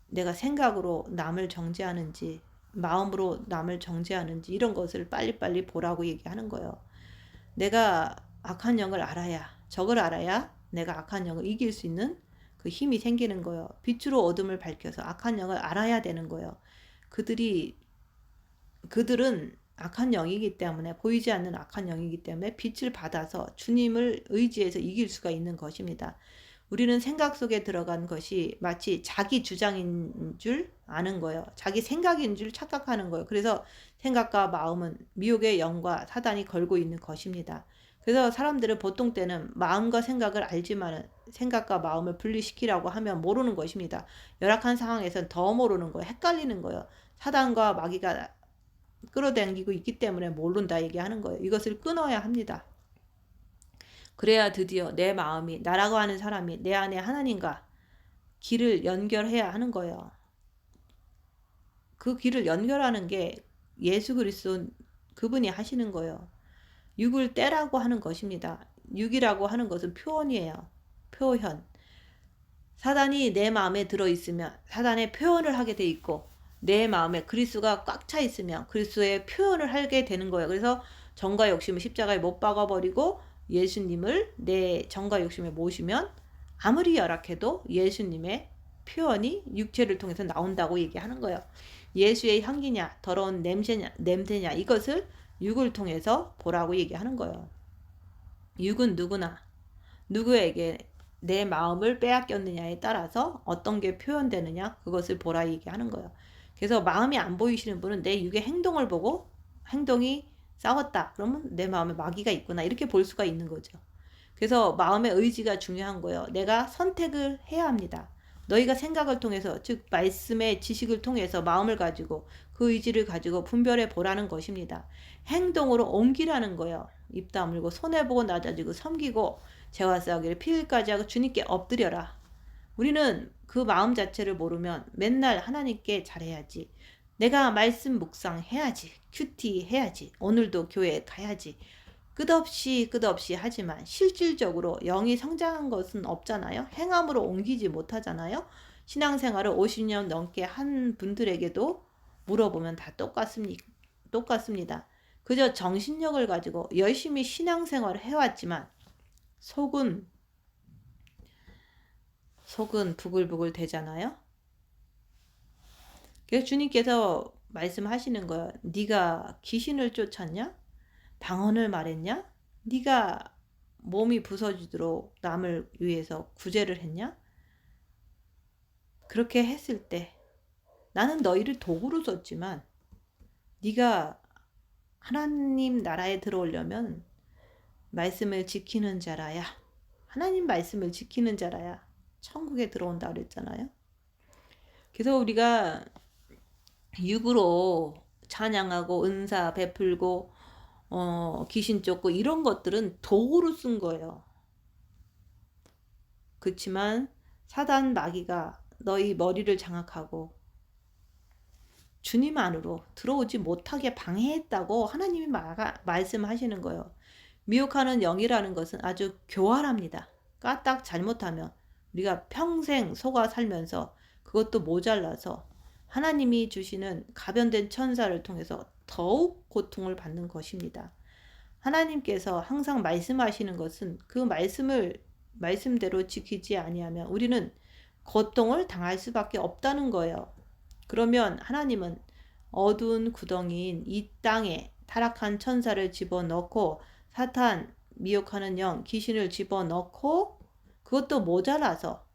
내가 생각으로 남을 정죄하는지 마음으로 남을 정죄하는지 이런 것을 빨리빨리 보라고 얘기하는 거예요. 내가 악한 영을 알아야, 적을 알아야 내가 악한 영을 이길 수 있는 그 힘이 생기는 거예요. 빛으로 어둠을 밝혀서 악한 영을 알아야 되는 거예요. 그들은 악한 영이기 때문에, 보이지 않는 악한 영이기 때문에 빛을 받아서 주님을 의지해서 이길 수가 있는 것입니다. 우리는 생각 속에 들어간 것이 마치 자기 주장인 줄 아는 거예요. 자기 생각인 줄 착각하는 거예요. 그래서 생각과 마음은 미혹의 영과 사단이 걸고 있는 것입니다. 그래서 사람들은 보통 때는 마음과 생각을 알지만 생각과 마음을 분리시키라고 하면 모르는 것입니다. 열악한 상황에서는 더 모르는 거예요. 헷갈리는 거예요. 사단과 마귀가 끌어당기고 있기 때문에 모른다 얘기하는 거예요. 이것을 끊어야 합니다. 그래야 드디어 내 마음이, 나라고 하는 사람이 내 안에 하나님과 길을 연결해야 하는 거예요. 그 길을 연결하는 게 예수 그리스도 그분이 하시는 거예요. 육을 떼라고 하는 것입니다. 육이라고 하는 것은 표현이에요. 표현. 사단이 내 마음에 들어있으면 사단의 표현을 하게 돼 있고, 내 마음에 그리스도가 꽉 차 있으면 그리스도의 표현을 하게 되는 거예요. 그래서 정과 욕심을 십자가에 못 박아버리고 예수님을 내 정과 욕심에 모시면 아무리 열악해도 예수님의 표현이 육체를 통해서 나온다고 얘기하는 거예요. 예수의 향기냐 더러운 냄새냐 이것을 육을 통해서 보라고 얘기하는 거예요. 육은 누구에게 내 마음을 빼앗겼느냐에 따라서 어떤 게 표현되느냐 그것을 보라 얘기하는 거예요. 그래서 마음이 안 보이시는 분은 내 육의 행동을 보고 행동이 싸웠다. 그러면 내 마음에 마귀가 있구나. 이렇게 볼 수가 있는 거죠. 그래서 마음의 의지가 중요한 거예요. 내가 선택을 해야 합니다. 너희가 생각을 통해서, 즉 말씀의 지식을 통해서 마음을 가지고 그 의지를 가지고 분별해 보라는 것입니다. 행동으로 옮기라는 거예요. 입 다물고 손해보고 낮아지고 섬기고 죄와 싸우기를 피흘까지 하고 주님께 엎드려라. 우리는 그 마음 자체를 모르면 맨날 하나님께 잘해야지, 내가 말씀 묵상해야지, 큐티 해야지, 오늘도 교회 가야지, 끝없이 하지만 실질적으로 영이 성장한 것은 없잖아요. 행함으로 옮기지 못하잖아요. 신앙생활을 50년 넘게 한 분들에게도 물어보면 다 똑같습니다. 그저 정신력을 가지고 열심히 신앙생활을 해왔지만 속은 부글부글 되잖아요. 그래서 주님께서 말씀하시는 거예요. 네가 귀신을 쫓았냐? 방언을 말했냐? 네가 몸이 부서지도록 남을 위해서 구제를 했냐? 그렇게 했을 때 나는 너희를 도구로 썼지만 네가 하나님 나라에 들어오려면 말씀을 지키는 자라야, 하나님 말씀을 지키는 자라야 천국에 들어온다 그랬잖아요. 그래서 우리가 육으로 찬양하고 은사 베풀고 귀신 쫓고 이런 것들은 도구로 쓴 거예요. 그렇지만 사단 마귀가 너희 머리를 장악하고 주님 안으로 들어오지 못하게 방해했다고 하나님이 말씀하시는 거예요. 미혹하는 영이라는 것은 아주 교활합니다. 까딱 잘못하면 우리가 평생 속아 살면서 그것도 모자라서 하나님이 주시는 가변된 천사를 통해서 더욱 고통을 받는 것입니다. 하나님께서 항상 말씀하시는 것은 그 말씀대로 지키지 아니하면 우리는 고통을 당할 수밖에 없다는 거예요. 그러면 하나님은 어두운 구덩이인 이 땅에 타락한 천사를 집어넣고 사탄, 미혹하는 영, 귀신을 집어넣고 그것도 모자라서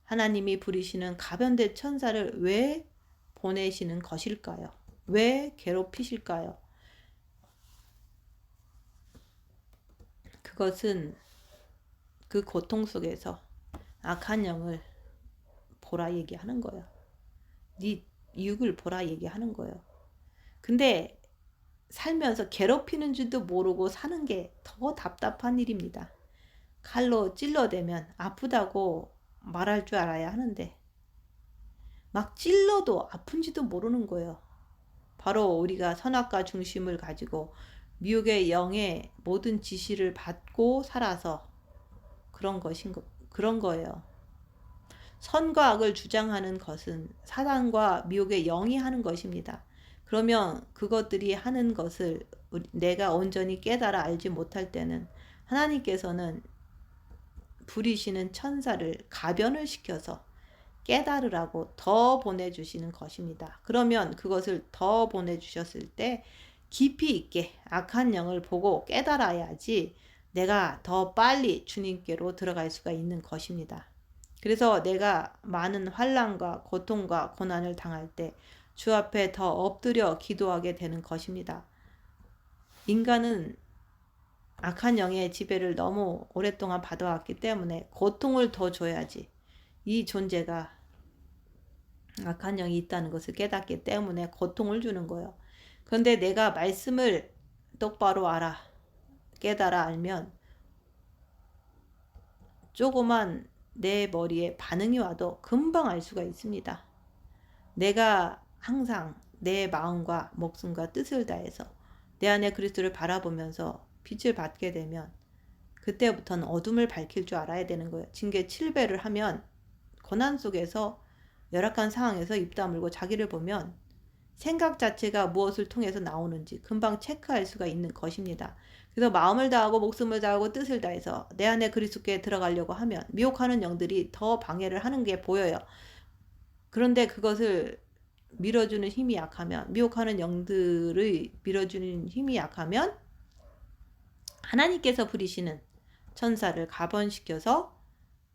하나님이 부리시는 가변된 천사를 왜 보내시는 것일까요? 왜 괴롭히실까요? 그것은 그 고통 속에서 악한 영을 보라 얘기하는 거예요. 네 육을 보라 얘기하는 거예요. 근데 살면서 괴롭히는 줄도 모르고 사는 게 더 답답한 일입니다. 칼로 찔러대면 아프다고 말할 줄 알아야 하는데 막 찔러도 아픈지도 모르는 거예요. 바로 우리가 선악과 중심을 가지고 미혹의 영의 모든 지시를 받고 살아서 그런 거예요. 선과 악을 주장하는 것은 사단과 미혹의 영이 하는 것입니다. 그러면 그것들이 하는 것을 내가 온전히 깨달아 알지 못할 때는 하나님께서는 부리시는 천사를 가변을 시켜서 깨달으라고 더 보내주시는 것입니다. 그러면 그것을 더 보내주셨을 때 깊이 있게 악한 영을 보고 깨달아야지 내가 더 빨리 주님께로 들어갈 수가 있는 것입니다. 그래서 내가 많은 환난과 고통과 고난을 당할 때 주 앞에 더 엎드려 기도하게 되는 것입니다. 인간은 악한 영의 지배를 너무 오랫동안 받아왔기 때문에 고통을 더 줘야지 이 존재가 악한 영이 있다는 것을 깨닫기 때문에 고통을 주는 거예요. 그런데 내가 말씀을 똑바로 알아, 깨달아 알면 조그만 내 머리에 반응이 와도 금방 알 수가 있습니다. 내가 항상 내 마음과 목숨과 뜻을 다해서 내 안에 그리스도를 바라보면서 빛을 받게 되면 그때부터는 어둠을 밝힐 줄 알아야 되는 거예요. 징계 7배를 하면 고난 속에서 열악한 상황에서 입 다물고 자기를 보면 생각 자체가 무엇을 통해서 나오는지 금방 체크할 수가 있는 것입니다. 그래서 마음을 다하고 목숨을 다하고 뜻을 다해서 내 안에 그리스도께 들어가려고 하면 미혹하는 영들이 더 방해를 하는 게 보여요. 그런데 그것을 밀어주는 힘이 약하면, 미혹하는 영들의 밀어주는 힘이 약하면 하나님께서 부리시는 천사를 가번시켜서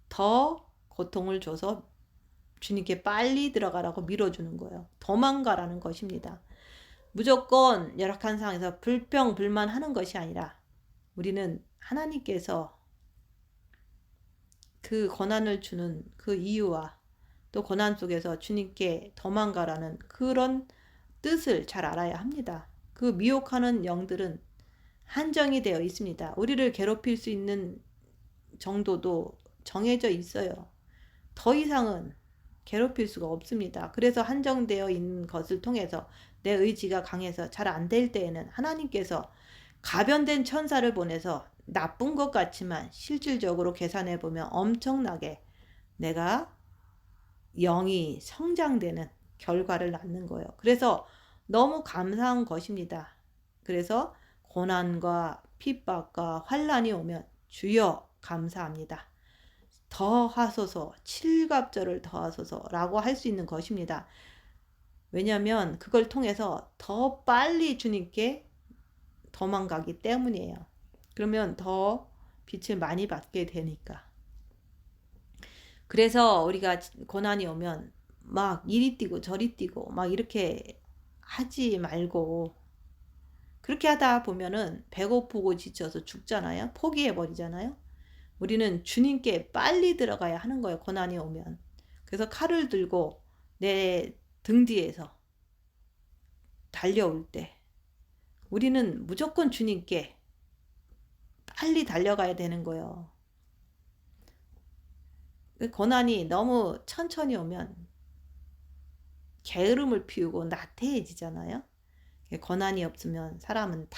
더 고통을 줘서 주님께 빨리 들어가라고 밀어주는 거예요. 도망가라는 것입니다. 무조건 열악한 상황에서 불평불만하는 것이 아니라 우리는 하나님께서 그 고난을 주는 그 이유와 또 고난 속에서 주님께 도망가라는 그런 뜻을 잘 알아야 합니다. 그 미혹하는 영들은 한정이 되어 있습니다. 우리를 괴롭힐 수 있는 정도도 정해져 있어요. 더 이상은 괴롭힐 수가 없습니다. 그래서 한정되어 있는 것을 통해서 내 의지가 강해서 잘 안 될 때에는 하나님께서 가변된 천사를 보내서 나쁜 것 같지만 실질적으로 계산해 보면 엄청나게 내가 영이 성장되는 결과를 낳는 거예요. 그래서 너무 감사한 것입니다. 그래서 고난과 핍박과 환난이 오면 주여 감사합니다. 더 하소서, 칠갑절을 더 하소서라고 할 수 있는 것입니다. 왜냐하면 그걸 통해서 더 빨리 주님께 도망가기 때문이에요. 그러면 더 빛을 많이 받게 되니까. 그래서 우리가 고난이 오면 막 이리 뛰고 저리 뛰고 막 이렇게 하지 말고, 그렇게 하다 보면은 배고프고 지쳐서 죽잖아요. 포기해버리잖아요. 우리는 주님께 빨리 들어가야 하는 거예요. 고난이 오면. 그래서 칼을 들고 내 등 뒤에서 달려올 때 우리는 무조건 주님께 빨리 달려가야 되는 거예요. 고난이 너무 천천히 오면 게으름을 피우고 나태해지잖아요. 고난이 없으면 사람은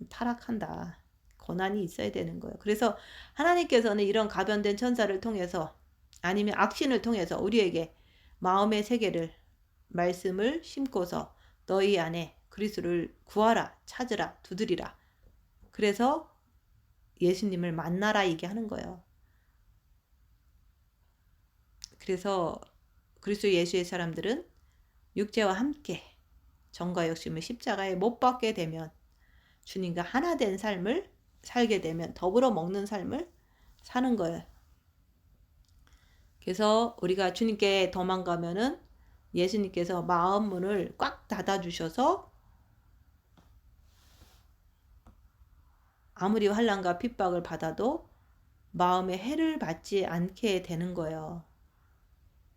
타락한다. 고난이 있어야 되는 거예요. 그래서 하나님께서는 이런 가변된 천사를 통해서 아니면 악신을 통해서 우리에게 마음의 세계를, 말씀을 심고서 너희 안에 그리스도를 구하라, 찾으라, 두드리라. 그래서 예수님을 만나라 얘기하는 거예요. 그래서 그리스도 예수의 사람들은 육체와 함께 정과 욕심을 십자가에 못 박게 되면 주님과 하나 된 삶을 살게 되면 더불어 먹는 삶을 사는 거예요. 그래서 우리가 주님께 도망가면은 예수님께서 마음 문을 꽉 닫아 주셔서 아무리 환난과 핍박을 받아도 마음에 해를 받지 않게 되는 거예요.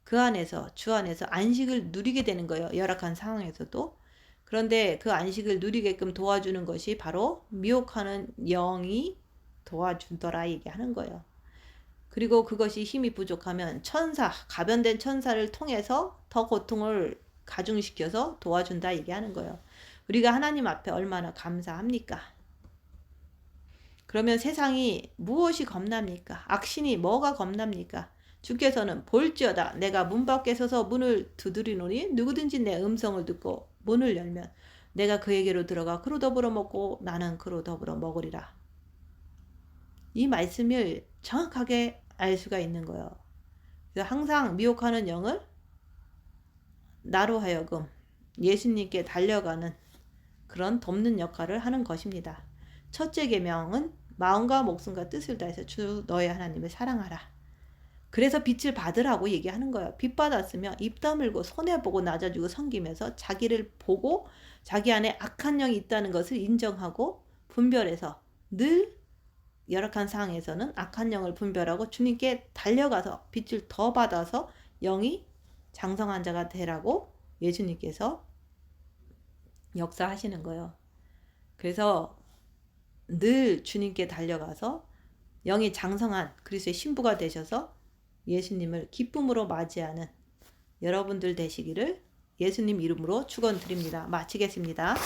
그 안에서, 주 안에서 안식을 누리게 되는 거예요. 열악한 상황에서도. 그런데 그 안식을 누리게끔 도와주는 것이 바로 미혹하는 영이 도와준더라 얘기하는 거예요. 그리고 그것이 힘이 부족하면 천사, 가변된 천사를 통해서 더 고통을 가중시켜서 도와준다 얘기하는 거예요. 우리가 하나님 앞에 얼마나 감사합니까? 그러면 세상이 무엇이 겁납니까? 악신이 뭐가 겁납니까? 주께서는 볼지어다 내가 문 밖에 서서 문을 두드리노니 누구든지 내 음성을 듣고 문을 열면 내가 그에게로 들어가 그로 더불어 먹고 나는 그로 더불어 먹으리라. 이 말씀을 정확하게 알 수가 있는 거예요. 그래서 항상 미혹하는 영을 나로 하여금 예수님께 달려가는 그런 돕는 역할을 하는 것입니다. 첫째 계명은 마음과 목숨과 뜻을 다해서 주 너의 하나님을 사랑하라. 그래서 빛을 받으라고 얘기하는 거예요. 빛 받았으면 입 다물고 손해보고 낮아지고 섬기면서 자기를 보고 자기 안에 악한 영이 있다는 것을 인정하고 분별해서 늘 열악한 상황에서는 악한 영을 분별하고 주님께 달려가서 빛을 더 받아서 영이 장성한 자가 되라고 예수님께서 역사하시는 거예요. 그래서 늘 주님께 달려가서 영이 장성한 그리스도의 신부가 되셔서 예수님을 기쁨으로 맞이하는 여러분들 되시기를 예수님 이름으로 축원드립니다. 마치겠습니다.